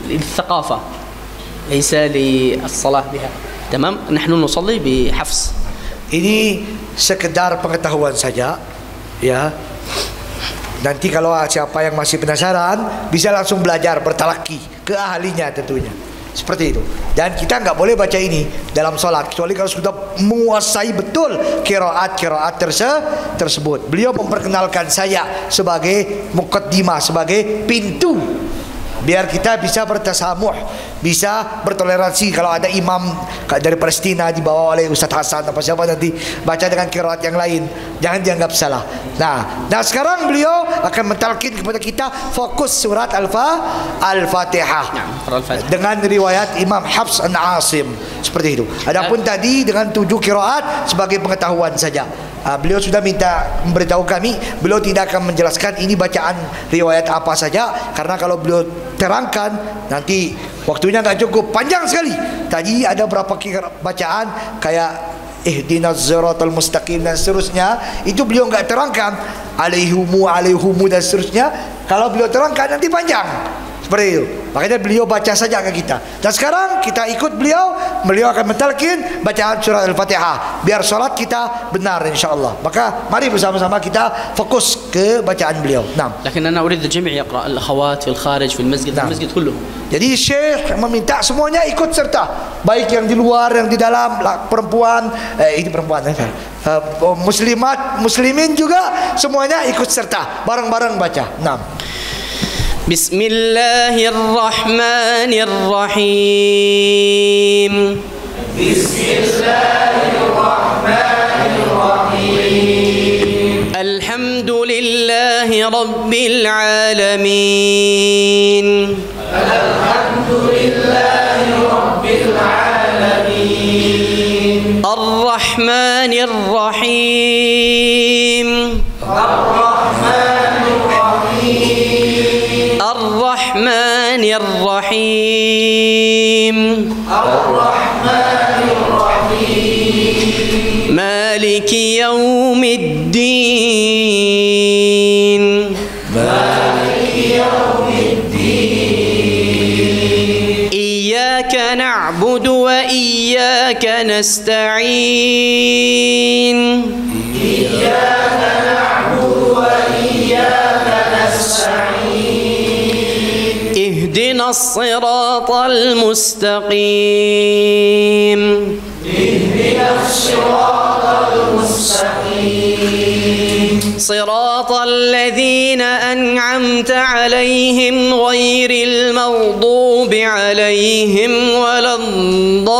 للثقافة ليس للصلاة بها. تمام؟ نحن نصلي بحفص. Ini sekedar pengetahuan saja, ya. Nanti kalau siapa yang masih penasaran bisa langsung belajar bertalaki ke ahlinya tentunya. Seperti itu. Dan kita nggak boleh baca ini dalam sholat kecuali kalau sudah menguasai betul qiraat tersebut. Beliau memperkenalkan saya sebagai muqaddimah, sebagai pintu biar kita bisa bertasamuh, bisa bertoleransi. Kalau ada imam dari Palestina dibawa oleh Ustaz Hasan apa siapa nanti baca dengan qiraat yang lain, jangan dianggap salah. Nah sekarang beliau akan mentalkin kepada kita fokus surat Al-Fatihah dengan riwayat Imam Hafs an Asim seperti itu. Adapun tadi dengan 7 qiraat sebagai pengetahuan saja. Beliau sudah minta memberitahu kami, beliau tidak akan menjelaskan ini bacaan riwayat apa saja, karena kalau beliau terangkan nanti waktunya nggak cukup, panjang sekali. Tadi ada berapa bacaan kayak ihdinas siratal mustaqim dan seterusnya, itu beliau nggak terangkan, alaihumu dan seterusnya. Kalau beliau terangkan nanti panjang seperti itu. Makanya beliau baca saja ke kita. Dan sekarang kita ikut beliau akan mentalkin bacaan surat Al-Fatihah biar sholat kita benar insyaallah. Maka mari bersama-sama kita fokus ke bacaan beliau. Nah. لكن أنا أريد الجميع يقرأ الأخوات في الخارج في المسجد في المسجد كله. Jadi Syekh meminta semuanya ikut serta, baik yang di luar yang di dalam, perempuan, ini perempuan muslimat, muslimin juga semuanya ikut serta, bareng-bareng baca. Nah. بسم الله الرحمن الرحيم. بسم الله الرحمن الرحيم. الحمد لله رب العالمين. الحمد لله رب العالمين. الرحمن الرحيم. الرحمن الرحيم. الرحمن الرحيم. الرحمن الرحيم. مالك يوم الدين. مالك يوم الدين. إياك نعبد وإياك نستعين. إياك نعبد وإياك نستعين. اهدنا الصراط المستقيم. اهدنا الصراط المستقيم. صراط الذين أنعمت عليهم غير المغضوب عليهم ولا الضالين.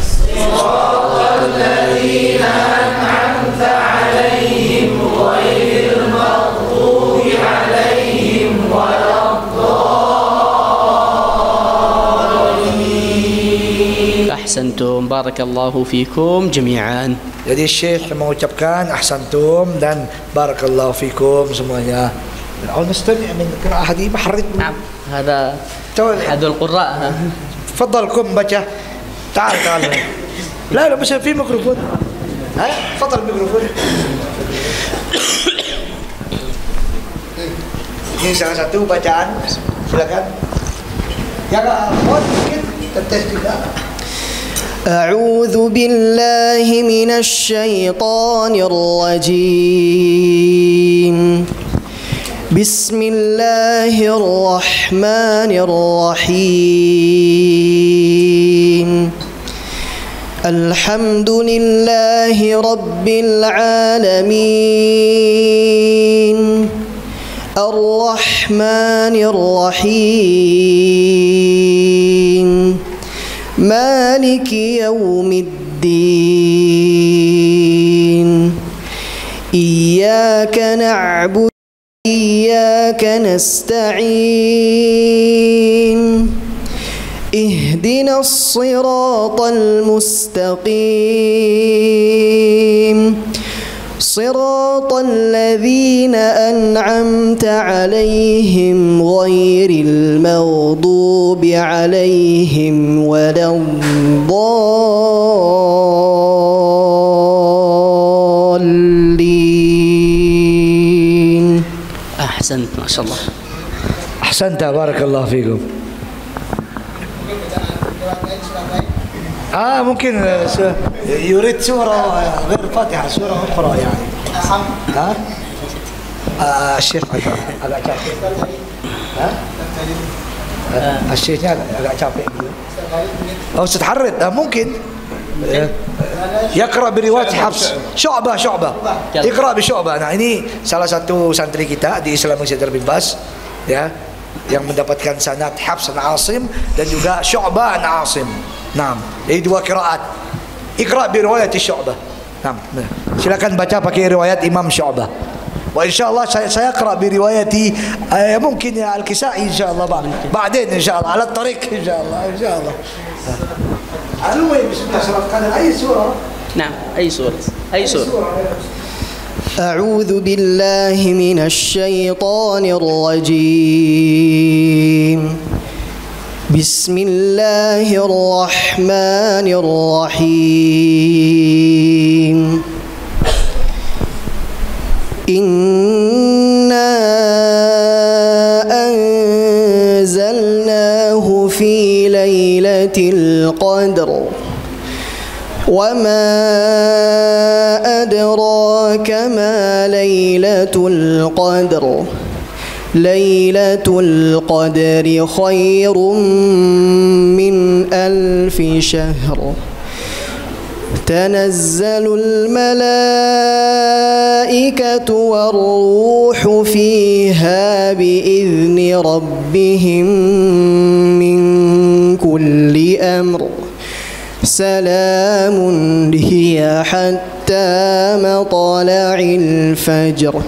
صراط الذين أنعمت عليهم غير المغضوب عليهم ولا الضالين. أحسنتم، بارك الله فيكم جميعا. Jadi Syekh mengucapkan ahsantum dan barakallahu fikum semuanya. المستمع من قراءة هذه بحرك. نعم، هذا أحد القراء. تفضلكم بجا. تعال لا بس في ميكروفون. تفضل الميكروفون. Ini salah satu bacaan, silakan. Ya Kak, mungkin tes juga. أعوذ بالله من الشيطان الرجيم. بسم الله الرحمن الرحيم. الحمد لله رب العالمين. الرحمن الرحيم. مالك يوم الدين. إياك نعبد وإياك نستعين اهدنا الصراط المستقيم صراط الذين أنعمت عليهم غير المغضوب عليهم ولا الضالين. أحسنت ما شاء الله. أحسنت بارك الله فيكم. ممكن يريد سورة غير الفاتحة، سورة أخرى يعني. الشيخ agak capek. الشيخnya agak capek. Ustaz Harid mungkin يقرأ برواية حفص شعبة يقرأ بشعبة. Nah ini salah satu santri kita di Islamic Center bin Bas ya, yang mendapatkan sanad Hafs an Asim dan juga Syu'bah an Asim. Nah, ini dua qiraat. Iqra' bi riwayat Syu'bah. Nah, silakan baca pakai riwayat Imam Syu'bah. Wa insyaallah saya qra' bi riwayati mungkin ya Al-Kisai insyaallah بعدين insyaallah على الطريق insyaallah. Bismillah surahkan أي سورة. نعم أي سورة. أعوذ بالله من الشيطان الرجيم. بسم الله الرحمن الرحيم. إنا أنزلناه في ليلة القدر وما أدراك ما ليلة القدر. ليلة القدر خير من 1000 شهر. تنزل الملائكة والروح فيها بإذن ربهم من كل أمر. سلام هي حتى مطلع الفجر.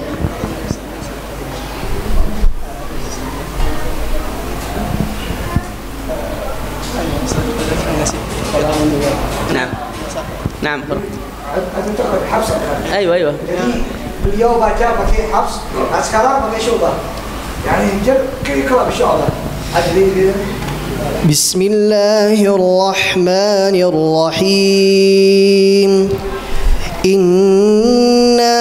نعم. Hafs. أيوة. beliau baca pakai Hafs, sekarang pakai Syu'bah. يعني اقرأ بشعبة. بسم الله الرحمن الرحيم. إنا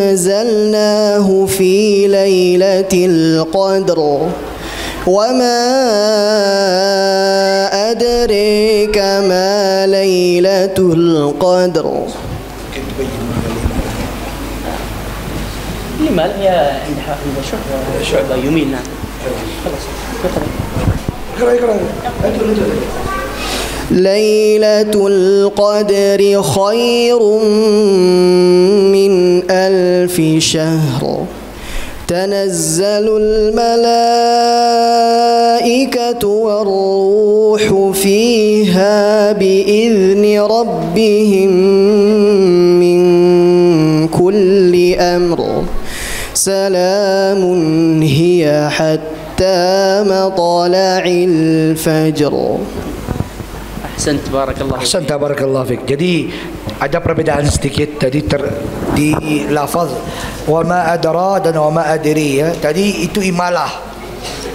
أنزلناه في ليلة القدر وما أدريك ما ليلة القدر. لما هي عند شعبة يمين. نعم اقرأ. ليلة القدر خير من 1000 شهر. تنزل الملائكة والروح فيها بإذن ربهم من كل أمر. سلام هي حتى مطلع الفجر. أحسنت بارك الله فيك. Ahsanta barakallahu fik. Jadi ada perbedaan sedikit tadi di lafaz wa ma adra dan wa ma adri ya. Tadi itu imalah.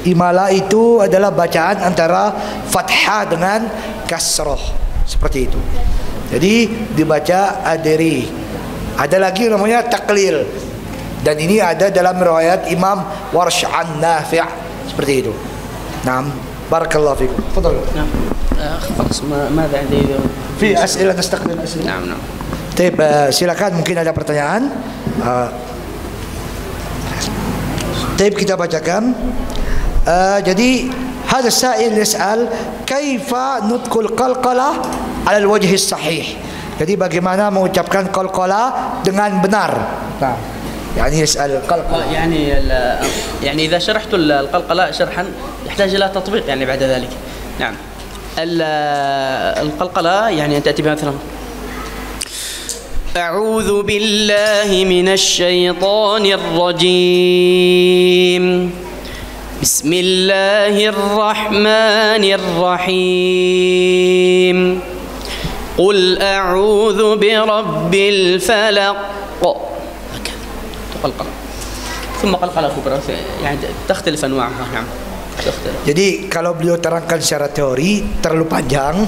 Imalah itu adalah bacaan antara fathah dengan kasrah seperti itu. Jadi dibaca adri. Ada lagi namanya taklil. Dan ini ada dalam riwayat Imam Warsh an Nafi' seperti itu. Naam, barakallahu fik. Tafadhal. نعم خلاص ماذا عندي في أسئلة نستقبل أسئلة. نعم. طيب silakan mungkin ada pertanyaan. طيب kita bacakan. Jadi هذا السائل يسأل كيف نطق القلقلة على الوجه الصحيح. Jadi bagaimana mengucapkan qalqalah dengan benar. Nah, يعني يسأل القلقلة. يعني إذا شرحت القلقلة شرحا يحتاج إلى تطبيق يعني بعد ذلك. نعم. القلقلة يعني أن تأتي بها مثلا أعوذ بالله من الشيطان الرجيم. بسم الله الرحمن الرحيم. قل أعوذ برب الفلق. تقلقل ثم قلقلة كبرى يعني تختلف أنواعها. نعم تختلف. Jadi kalau beliau terangkan secara teori terlalu panjang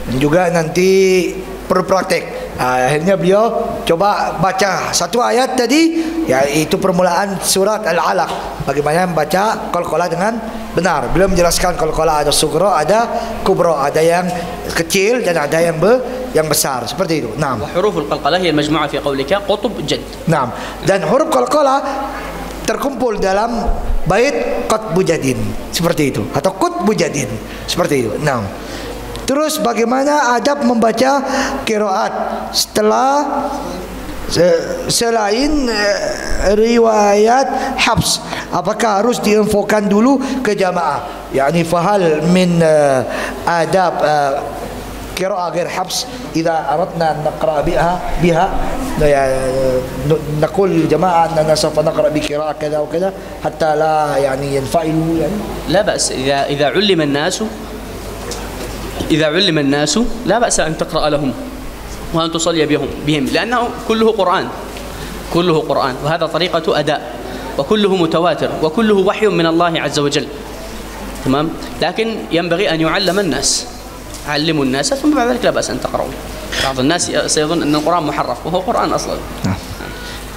dan juga nanti perlu praktek. Akhirnya beliau coba baca satu ayat tadi, yaitu permulaan surat Al-Alaq. Bagaimana membaca qalqalah dengan benar. Beliau menjelaskan qalqalah ada sughra, ada kubra, ada yang kecil dan ada yang besar. Seperti itu. Naam. Huruf al-qalqalah hiya al-majmu'ah fi qawlika qutb jadd. Naam. Dan huruf qalqalah terkumpul dalam bait qutbu jadin. Seperti itu. Atau qutbu jadin. Seperti itu. Naam. Terus bagaimana adab membaca qiraat setelah selain riwayat Hafs, apakah harus diinfokan dulu ke jamaah? Yani fahal min adab qiraat ghair Hafs idza aradna an naqra biha نقول للجماعة أننا سوف نقرأ بقراءة كذا وكذا حتى لا يعني ينفعلوا يعني. لا بأس إذا علم الناس لا بأس أن تقرأ لهم وأن تصلي بهم لأنه كله قرآن وهذا طريقة أداء وكله متواتر وكله وحي من الله عز وجل. تمام. لكن ينبغي أن يعلم الناس. علموا الناس ثم بعد ذلك لا بأس أن تقرأوا. بعض الناس سيظن أن القرآن محرف وهو قرآن أصلا.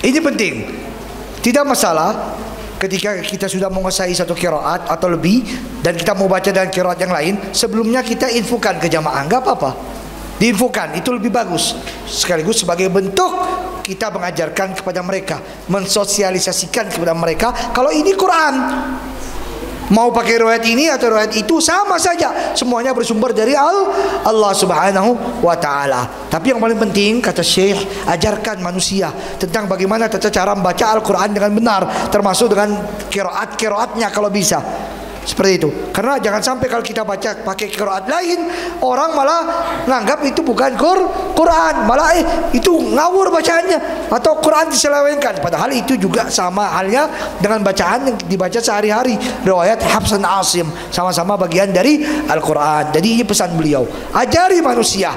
Ini penting. Tidak masalah ketika kita sudah menguasai satu qiraat atau lebih dan kita mau baca dengan qiraat yang lain, sebelumnya kita infokan ke jamaah, enggak apa-apa. Diinfokan itu lebih bagus. Sekaligus sebagai bentuk kita mengajarkan kepada mereka, mensosialisasikan kepada mereka kalau ini Quran. Mau pakai riwayat ini atau riwayat itu sama saja, semuanya bersumber dari Allah Subhanahu wa taala. Tapi yang paling penting kata Syekh, ajarkan manusia tentang bagaimana tata cara membaca Al-Qur'an dengan benar, termasuk dengan qiraat-qiraatnya kalau bisa. Seperti itu. Karena jangan sampai kalau kita baca pakai qiraat lain, orang malah menganggap itu bukan Quran, malah itu ngawur bacaannya atau Quran diselewengkan. Padahal itu juga sama halnya dengan bacaan yang dibaca sehari-hari. Riwayat Hafs dan Asim sama-sama bagian dari Al-Quran. Jadi ini pesan beliau, ajari manusia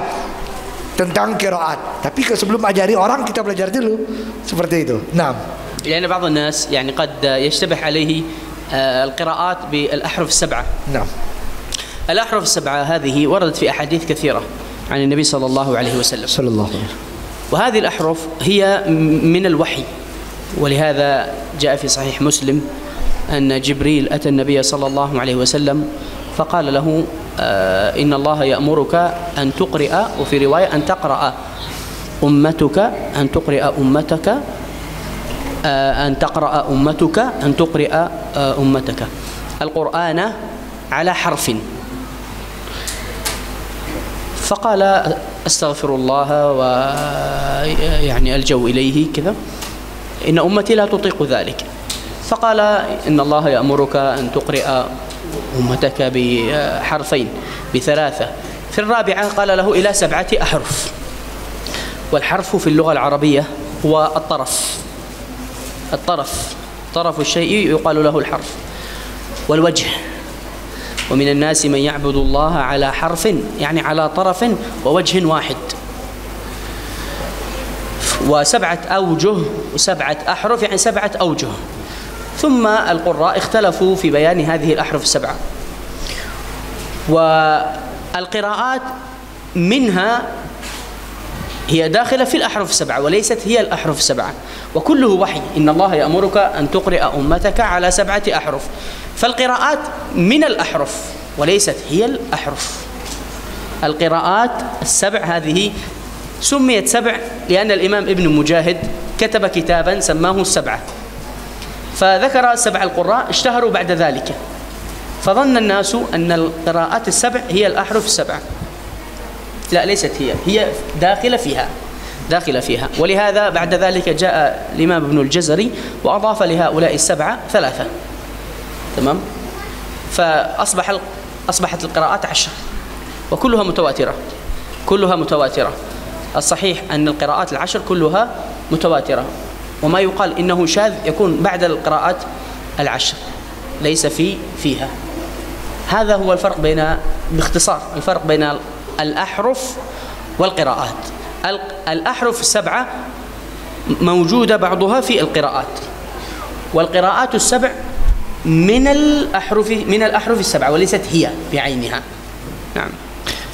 tentang qiraat. Tapi sebelum ajari orang kita belajar dulu. Seperti itu. Nah, يعني بعض الناس يعني قد يشتبه عليه القراءات بالأحرف السبعة. نعم. الأحرف السبعة هذه وردت في أحاديث كثيرة عن النبي صلى الله عليه وسلم. صلى الله عليه وسلم. وهذه الأحرف هي من الوحي، ولهذا جاء في صحيح مسلم أن جبريل أتى النبي صلى الله عليه وسلم فقال له إن الله يأمرك أن تقرأ، وفي رواية أن تقرأ أمتك القرآن على حرف. فقال أستغفر الله ويعني ألجأ إليه كذا، إن أمتي لا تطيق ذلك. فقال إن الله يأمرك أن تقرأ أمتك بحرفين بثلاثة. في الرابعة قال له إلى 7 أحرف. والحرف في اللغة العربية هو طرف الشيء يقال له الحرف والوجه. ومن الناس من يعبد الله على حرف يعني على طرف ووجه واحد، و7 أوجه و7 أحرف يعني 7 أوجه. ثم القراء اختلفوا في بيان هذه الأحرف ال7. والقراءات منها هي داخلة في الأحرف 7 وليست هي الأحرف 7، وكله وحي. إن الله يأمرك أن تقرأ أمتك على 7 أحرف. فالقراءات من الأحرف وليست هي الأحرف. القراءات ال7 هذه سميت 7 لأن الإمام ابن مجاهد كتب كتابا سماه ال7، فذكر 7 القراء اشتهروا بعد ذلك، فظن الناس أن القراءات ال7 هي الأحرف 7. لا، ليست هي داخلة فيها. ولهذا بعد ذلك جاء الإمام ابن الجزري وأضاف لهؤلاء ال7 3. تمام. فأصبحت القراءات 10 وكلها متواترة. الصحيح أن القراءات العشر كلها متواترة، وما يقال إنه شاذ يكون بعد القراءات العشر ليس فيها. هذا هو الفرق باختصار الفرق بين الأحرف والقراءات. الأحرف السبعة موجودة بعضها في القراءات، والقراءات السبع من الأحرف السبعة وليست هي بعينها. نعم.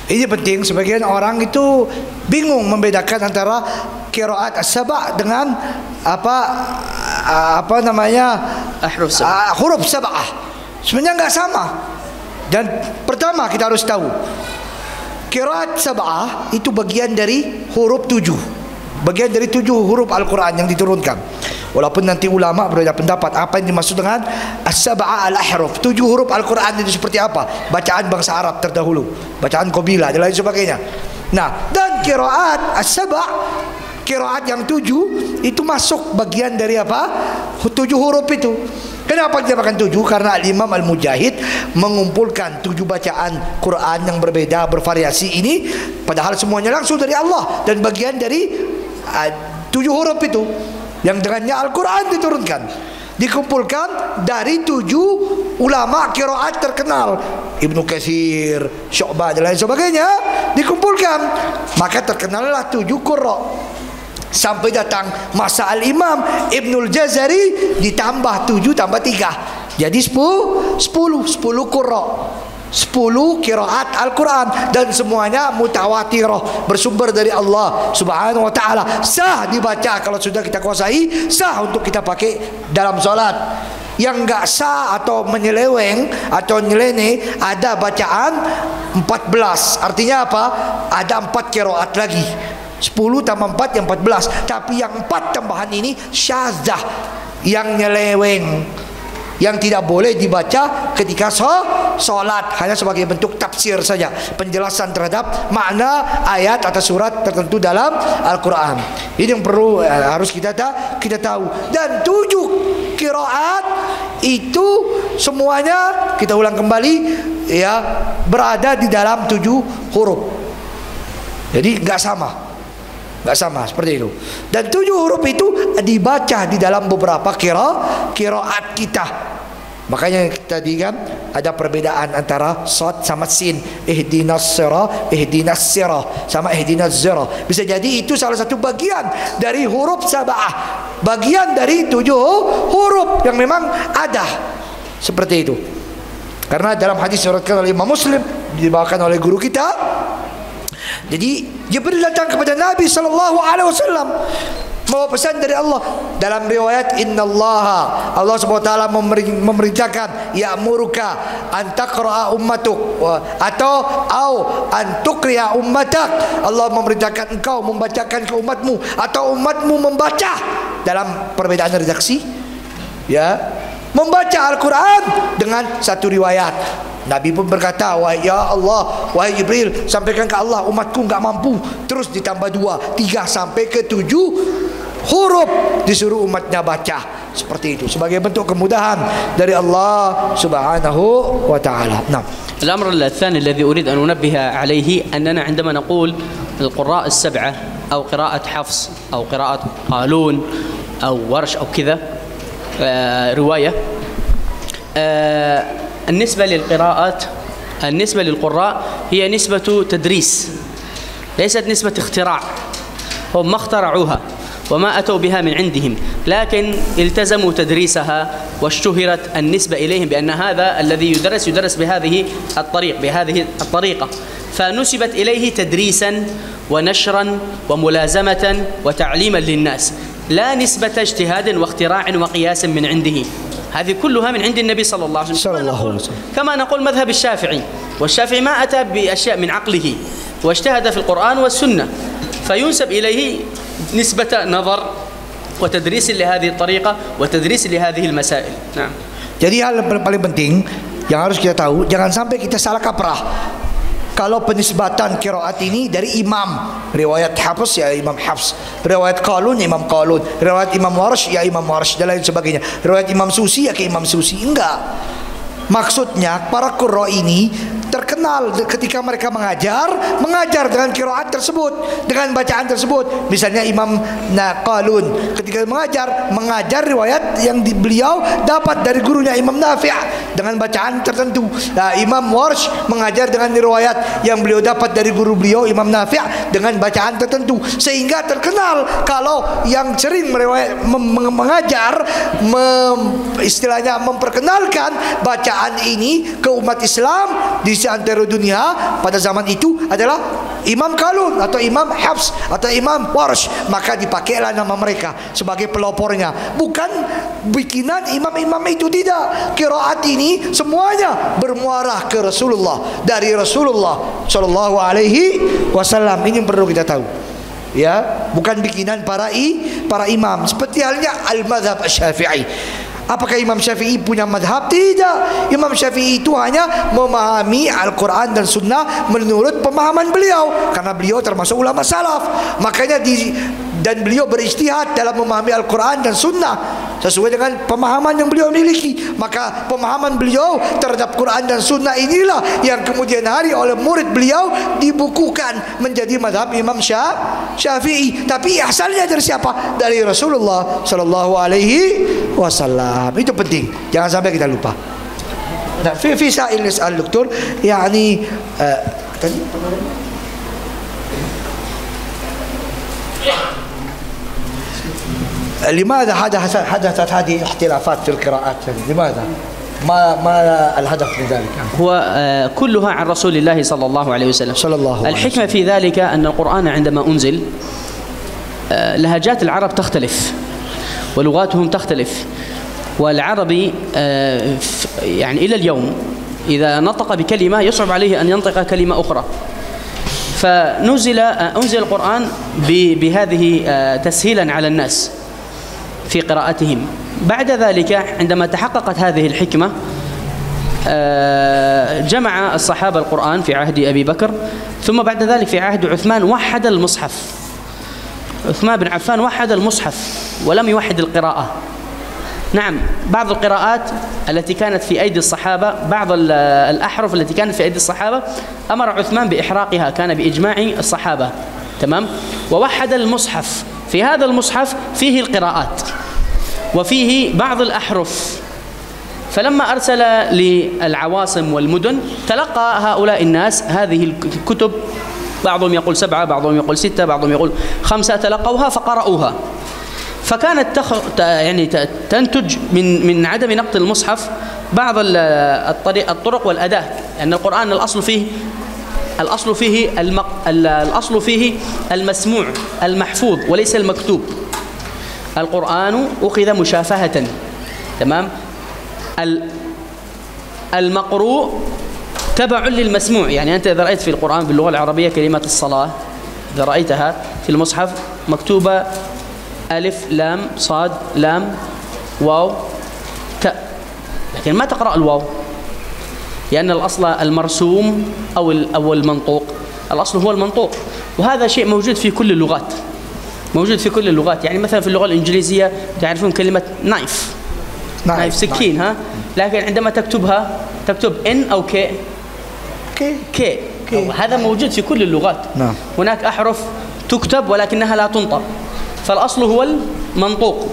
Ini penting, sebagian orang itu bingung membedakan antara qiraat as-saba' dengan apa namanya huruf sab'ah. Sebenarnya enggak sama. Dan pertama kita harus tahu, qiraat sab'ah itu bagian dari huruf 7. Bagian dari 7 huruf Al-Quran yang diturunkan. Walaupun nanti ulama berbeda pendapat apa yang dimaksud dengan as-sab'a al-ahruf. 7 huruf Al-Quran itu seperti apa? Bacaan bangsa Arab terdahulu, bacaan qabilah dan lain sebagainya. Nah, dan qiraat as-saba', qiraat yang 7 itu masuk bagian dari apa? 7 huruf itu. Kenapa dinamakan 7? Karena Imam Al-Mujahid mengumpulkan 7 bacaan Quran yang berbeda, bervariasi ini, padahal semuanya langsung dari Allah dan bagian dari 7 huruf itu yang dengannya Al-Quran diturunkan, dikumpulkan dari 7 ulama qiraat terkenal, Ibnu Katsir, Syu'bah dan lain sebagainya, dikumpulkan, maka terkenallah 7 qurra. Sampai datang masa Al-Imam Ibnul Jazari, ditambah 7 tambah 3 jadi 10 qurra, 10 qiraat Al-Quran, dan semuanya mutawatirah, bersumber dari Allah Subhanahu wa ta'ala, sah dibaca kalau sudah kita kuasai, sah untuk kita pakai dalam sholat. Yang enggak sah atau menyeleweng atau nyeleneh, ada bacaan 14, artinya apa? Ada 4 qiraat lagi, 10 tambah 4 yang 14, tapi yang 4 tambahan ini syadzah, yang nyeleweng, yang tidak boleh dibaca ketika solat, hanya sebagai bentuk tafsir saja, penjelasan terhadap makna ayat atau surat tertentu dalam Al-Quran. Ini yang perlu harus kita tahu. Dan 7 qiraat itu semuanya, kita ulang kembali ya, berada di dalam 7 huruf. Jadi enggak sama seperti itu. Dan 7 huruf itu dibaca di dalam beberapa qiraat kita. Makanya tadi kan ada perbedaan antara shad sama sin, ihdinas sirah sama ihdinas zirah. Bisa jadi itu salah satu bagian dari huruf sab'ah, bagian dari 7 huruf yang memang ada seperti itu. Karena dalam hadis diriwayatkan oleh Imam Muslim, dibawakan oleh guru kita, jadi Jibril datang kepada Nabi SAW membawa pesan dari Allah. Dalam riwayat, Allah SWT memerintahkan, ya'muruka an taqra'a ummatuk, atau an tuqri'a ummatak, Allah memerintahkan engkau membacakan ke umatmu, atau umatmu membaca. Dalam perbedaan redaksi ya, membaca Al-Quran dengan satu riwayat, Nabi pun berkata, ya Allah, wahai Jibril, sampaikan ke Allah, umatku enggak mampu. Terus ditambah 2, 3 sampai ke 7 huruf disuruh umatnya baca. Seperti itu, sebagai bentuk kemudahan dari Allah Subhanahu wa ta'ala. Nah, الأمر الثاني الذي أريد أن أنبه عليه أننا عندما نقول القراء السبعة أو قراءة حفص أو قراءة قالون أو ورش أو كذا رواية، النسبة للقراء هي نسبة تدريس، ليست نسبة اختراع. هم ما اخترعوها وما أتوا بها من عندهم، لكن التزموا تدريسها، واشتهرت النسبة إليهم بأن هذا الذي يدرس بهذه الطريقة، فنسبت إليه تدريسا ونشرا وملازمة وتعليما للناس، لا نسبة اجتهاد واختراع وقياس من عنده. هذه كلها من عند النبي صلى الله عليه وسلم. كما نقول مذهب الشافعي، والشافعي ما أتى بأشياء من عقله، واجتهد في القرآن والسنة، فينسب إليه نسبة نظر وتدريس لهذه الطريقة وتدريس لهذه المسائل. نعم. Jadi hal yang paling penting yang harus kita tahu, jangan sampai kita salah kaprah. Kalau penisbatan qiraat ini dari imam, riwayat Hafs ya Imam Hafs, riwayat Qalun Imam Qalun, riwayat Imam Warsh ya Imam Warsh dan lain sebagainya, riwayat Imam Susi ya ke Imam Susi. Enggak. Maksudnya para qurra ini terkenal terkenal ketika mereka mengajar dengan qiraat tersebut, dengan bacaan tersebut. Misalnya Imam Qalun ketika mengajar riwayat yang beliau dapat dari gurunya Imam Nafi' dengan bacaan tertentu. Nah, Imam Warsh mengajar dengan riwayat yang beliau dapat dari guru beliau Imam Nafi' dengan bacaan tertentu, sehingga terkenal kalau yang sering mengajar istilahnya memperkenalkan bacaan ini ke umat Islam di seantero dunia pada zaman itu adalah Imam Qalun atau Imam Hafs atau Imam Warsh. Maka dipakailah nama mereka sebagai pelopornya, bukan bikinan imam-imam itu. Tidak, qiraat ini semuanya bermuarah ke Rasulullah, dari Rasulullah Shallallahu Alaihi Wasallam. Ini yang perlu kita tahu, ya, bukan bikinan para imam. Seperti halnya al-madhab Syafi'i. Apakah Imam Syafi'i punya madhab? Tidak. Imam Syafi'i itu hanya memahami Al-Quran dan Sunnah menurut pemahaman beliau, karena beliau termasuk ulama salaf. Makanya dan beliau berijtihad dalam memahami Al-Quran dan Sunnah sesuai dengan pemahaman yang beliau miliki. Maka pemahaman beliau terhadap Quran dan Sunnah inilah yang kemudian hari oleh murid beliau dibukukan menjadi madhab Imam Syafi'i. Tapi asalnya dari siapa? Dari Rasulullah Sallallahu Alaihi Wasallam. Itu penting, jangan sampai kita lupa. Nah, fi sa'il yas'al doktor, yani لماذا حدثت هذه الاختلافات في القراءات؟ لماذا؟ ما الهدف من ذلك؟ هو كلها عن رسول الله صلى الله عليه وسلم. الحكمة في ذلك أن القرآن عندما أنزل لهجات العرب تختلف ولغاتهم تختلف، والعربي يعني إلى اليوم إذا نطق بكلمة يصعب عليه أن ينطق كلمة أخرى. أنزل القرآن بهذه تسهيلا على الناس في قراءتهم. بعد ذلك عندما تحققت هذه الحكمة جمع الصحابة القرآن في عهد أبي بكر، ثم بعد ذلك في عهد عثمان وحد المصحف. عثمان بن عفان وحد المصحف ولم يوحد القراءة. نعم، بعض القراءات التي كانت في أيدي الصحابة، بعض الأحرف التي كانت في أيدي الصحابة أمر عثمان بإحراقها، كان بإجماع الصحابة، تمام، ووحد المصحف. في هذا المصحف فيه القراءات وفيه بعض الأحرف. فلما أرسل للعواصم والمدن تلقى هؤلاء الناس هذه الكتب، بعضهم يقول 7، بعضهم يقول 6، بعضهم يقول 5، تلقوها فقرأوها. فكانت يعني تنتج من عدم نقد المصحف بعض الطرق والأداة، لأن القرآن الأصل فيه المسموع المحفوظ وليس المكتوب. القرآن أخذ مشافهة، تمام، المقروء تبع للمسموع. يعني أنت إذا رأيت في القرآن باللغة العربية كلمة الصلاة، إذا رأيتها في المصحف مكتوبة ألف لام صاد لام واو تاء، لكن ما تقرأ الواو، لأن الأصل المرسوم أو المنطوق. الأصل هو المنطوق، وهذا شيء موجود في كل اللغات، موجود في كل اللغات. يعني مثلا في اللغة الإنجليزية تعرفون كلمة نايف، سكين، ها، لكن عندما تكتبها تكتب N أو K. هذا موجود في كل اللغات. هناك أحرف تكتب ولكنها لا تنطق، فالأصل هو المنطوق،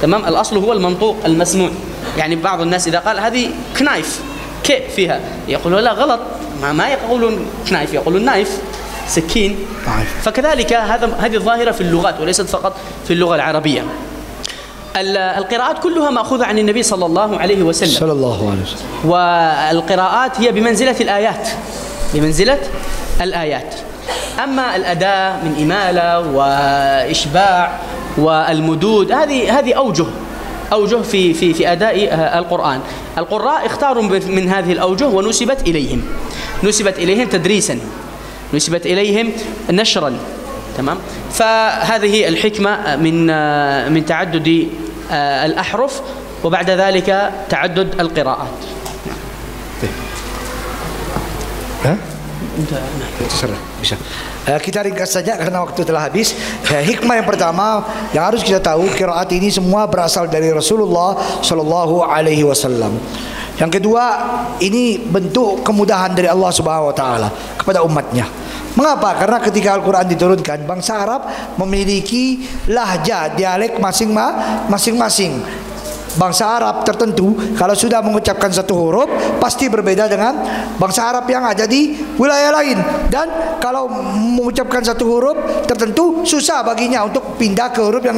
تمام، الأصل هو المنطوق المسموع. يعني بعض الناس إذا قال هذه كنايف كي فيها، يقولون لا غلط، ما يقولون كنايف، يقولون نايف، سكين. فكذلك هذه الظاهرة في اللغات وليست فقط في اللغة العربية. القراءات كلها مأخوذة عن النبي صلى الله عليه وسلم. والقراءات هي بمنزلة الآيات. أما الأداة من إمالة وإشباع والمدود، هذه أوجه في أداء القرآن. القراء اختاروا من هذه الأوجه ونسبت إليهم تدريسا، نسبت إليهم نشرا، تمام. فهذه الحكمة من تعدد الأحرف، وبعد ذلك تعدد القراءات. ها؟ Kita ringkas saja karena waktu telah habis. Hikmah yang pertama yang harus kita tahu, qiraat ini semua berasal dari Rasulullah sallallahu alaihi wasallam. Yang kedua, ini bentuk kemudahan dari Allah Subhanahu wa taala kepada umatnya. Mengapa? Karena ketika Al-Quran diturunkan, bangsa Arab memiliki lahja, dialek masing-masing. Bangsa Arab tertentu kalau sudah mengucapkan satu huruf pasti berbeda dengan bangsa Arab yang ada di wilayah lain, dan kalau mengucapkan satu huruf tertentu susah baginya untuk pindah ke huruf yang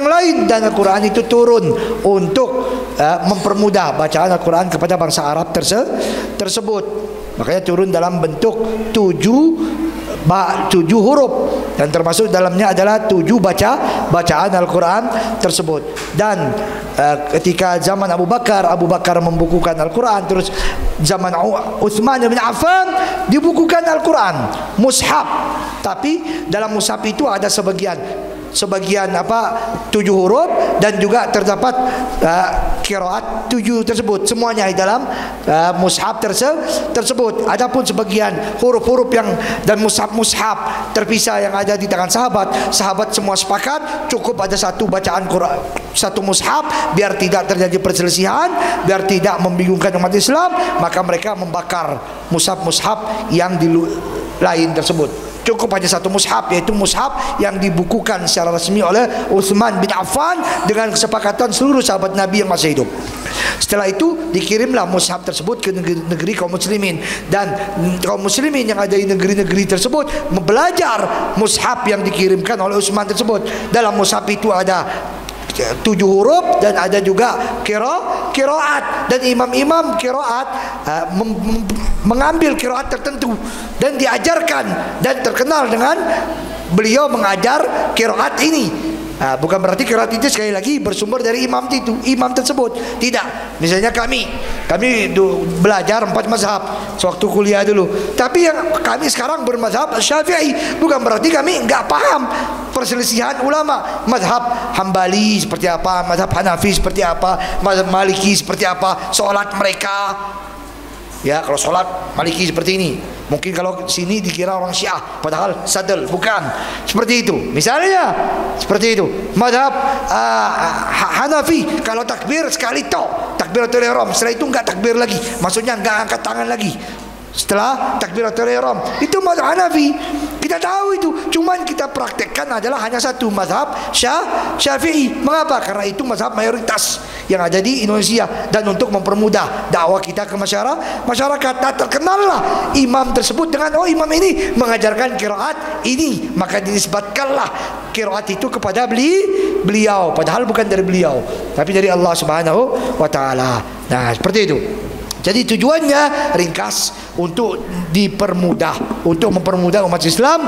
lain, dan Al-Quran itu turun untuk mempermudah bacaan Al-Quran kepada bangsa Arab tersebut. Makanya turun dalam bentuk 7 huruf, dan termasuk dalamnya adalah 7 bacaan Al-Quran tersebut. Dan ketika zaman Abu Bakar membukukan Al-Quran, terus zaman Uthman bin Affan dibukukan Al-Quran mushaf, tapi dalam mushaf itu ada sebagian 7 huruf, dan juga terdapat qiraat 7 tersebut, semuanya di dalam mushaf tersebut. Adapun sebagian huruf-huruf yang dan mushaf terpisah yang ada di tangan sahabat semua sepakat cukup ada satu bacaan Quran, satu mushaf, biar tidak terjadi perselisihan, biar tidak membingungkan umat Islam, maka mereka membakar mushaf yang di lain tersebut. Cukup hanya satu mushaf, yaitu mushaf yang dibukukan secara resmi oleh Uthman bin Affan dengan kesepakatan seluruh sahabat Nabi yang masih hidup. Setelah itu dikirimlah mushaf tersebut ke negeri kaum muslimin, dan kaum muslimin yang ada di negeri-negeri tersebut belajar mushaf yang dikirimkan oleh Uthman tersebut. Dalam mushaf itu ada 7 huruf dan ada juga qiraat, dan imam-imam qiraat mengambil qiraat tertentu dan diajarkan, dan terkenal dengan beliau mengajar qiraat ini. Bukan berarti qiraat itu sekali lagi bersumber dari imam tersebut, tidak. Misalnya kami belajar 4 mazhab sewaktu kuliah dulu, tapi yang kami sekarang bermazhab Syafi'i, bukan berarti kami enggak paham perselisihan ulama. Mazhab Hambali seperti apa, mazhab Hanafi seperti apa, mazhab Maliki seperti apa, solat mereka. Ya, kalau solat Maliki seperti ini, mungkin kalau sini dikira orang Syiah, padahal sadel, bukan seperti itu. Misalnya seperti itu. Mazhab Hanafi, kalau takbir sekali tok, takbiratul ihram, setelah itu enggak takbir lagi, maksudnya enggak angkat tangan lagi setelah takbiratul ihram. Itu mazhab Hanafi, kita tahu itu, cuman kita praktekkan adalah hanya satu, mazhab Syafi'i. Mengapa? Karena itu mazhab mayoritas yang ada di Indonesia, dan untuk mempermudah dakwah kita ke masyarakat. Nah, terkenallah imam tersebut dengan imam ini mengajarkan qiraat ini, maka dinisbatkanlah qiraat itu kepada beliau, padahal bukan dari beliau tapi dari Allah Subhanahu wa taala. Nah, seperti itu. Jadi tujuannya ringkas untuk mempermudah umat Islam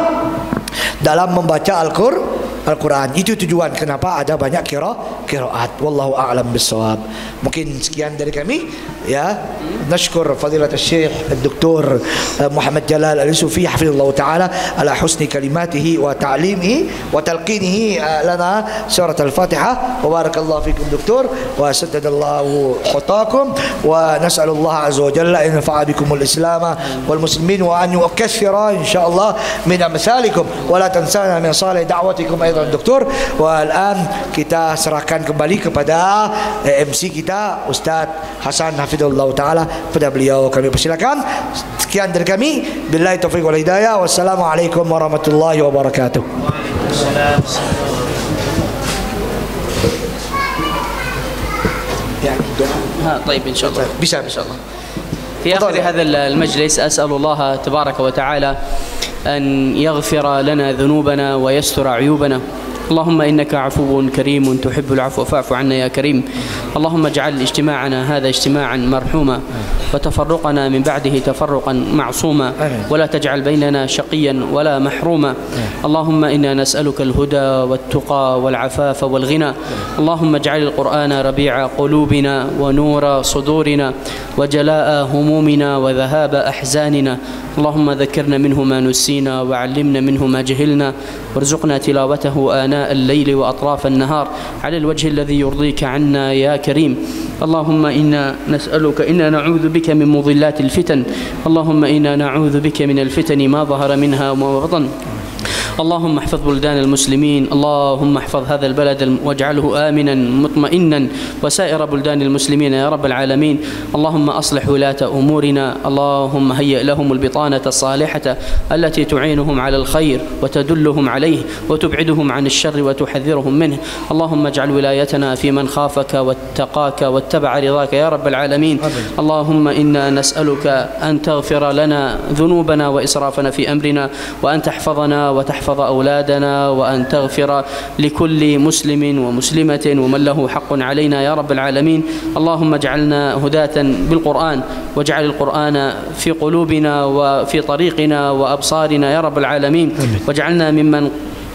dalam membaca Al-Quran. Itu tujuan kenapa ada banyak qiraat. Wallahu a'lam bissawab. Mungkin sekian dari kami, ya. Nashkur fadilat Syekh Dr. Muhammad Jalal Al-Yusufi hafizallahu taala ala husni kalimatihi wa ta'limihi wa talqinihi lana surat Al-Fatihah. Wa barakallahu fikum Dr. wa saddadallahu khutakum, wa nas'alullah azza wa jalla an yanfa'a bikumul Islam wal muslimin, wa an yukaththira insyaallah min amsalikum, wa la tansana min salih da'watikum Doktor. Walan kita serahkan kembali kepada MC kita Ustaz Hasan hafizallahu taala, pada beliau kami persilakan. Sekian dari kami, billahi taufiq wal hidayah, wassalamualaikum warahmatullahi wabarakatuh. طيب إن شاء الله bisa insyaallah. في آخر هذا المجلس أسأل الله تبارك وتعالى أن يغفر لنا ذنوبنا ويستر عيوبنا. اللهم إنك عفو كريم تحب العفو فاعف عنا يا كريم. اللهم اجعل اجتماعنا هذا اجتماعا مرحوما، وتفرقنا من بعده تفرقا معصوما، ولا تجعل بيننا شقيا ولا محروما. اللهم إنا نسألك الهدى والتقى والعفاف والغنى. اللهم اجعل القرآن ربيع قلوبنا ونور صدورنا وجلاء همومنا وذهاب أحزاننا. اللهم ذكرنا منه ما نسينا وعلمنا منه ما جهلنا، وارزقنا تلاوته آناء الليل وأطراف النهار على الوجه الذي يرضيك عنا يا كريم. اللهم إنا نسألك، إنا نعوذ بك من مضلات الفتن، اللهم إنا نعوذ بك من الفتن ما ظهر منها وما بطن. اللهم احفظ بلدان المسلمين، اللهم احفظ هذا البلد واجعله آمنا مطمئنا وسائر بلدان المسلمين يا رب العالمين. اللهم أصلح ولاة أمورنا، اللهم هيئ لهم البطانة الصالحة التي تعينهم على الخير وتدلهم عليه وتبعدهم عن الشر وتحذرهم منه. اللهم اجعل ولايتنا في من خافك واتقاك واتبع رضاك يا رب العالمين. اللهم إنا نسألك أن تغفر لنا ذنوبنا وإسرافنا في أمرنا، وأن تحفظنا وتحفظ أولادنا، وأن تغفر لكل مسلم ومسلمة ومن له حق علينا يا رب العالمين. اللهم اجعلنا هداة بالقرآن، واجعل القرآن في قلوبنا وفي طريقنا وأبصارنا يا رب العالمين، واجعلنا ممن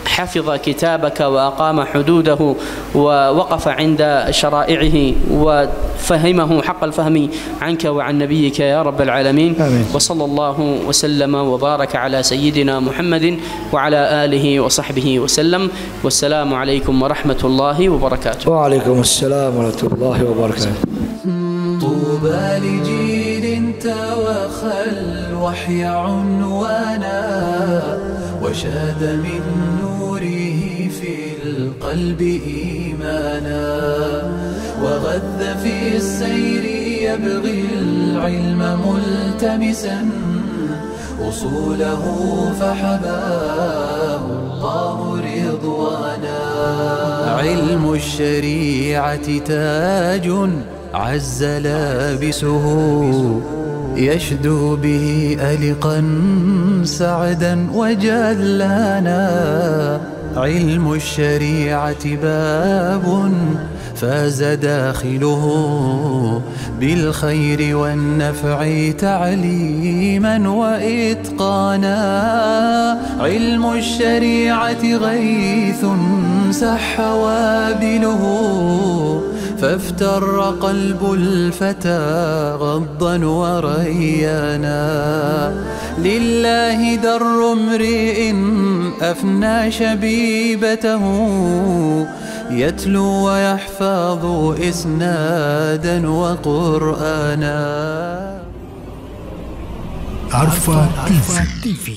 حفظ كتابك وأقام حدوده ووقف عند شرائعه وفهمه حق الفهم عنك وعن نبيك يا رب العالمين. آمين. وصلى الله وسلم وبارك على سيدنا محمد وعلى آله وصحبه وسلم. والسلام عليكم ورحمة الله وبركاته. وعليكم السلام ورحمة الله وبركاته. طوبى لجيل توخى الوحي عنوانا، وشاد من نوره في القلب إيمانا، وغذ في السير يبغي العلم ملتمسا أصوله فحباه الله رضوانا. علم الشريعة تاج عز لابسه، يشدو به ألقا سعدا وجلانا. علم الشريعة باب فاز داخله بالخير والنفع تعليما وإتقانا. علم الشريعة غيث سح وابله، فافتر قلب الفتى غضا وريانا. لله در امرئ أفنى شبيبته، يتلو ويحفظ إسنادا وقرآنا. عرفة تي في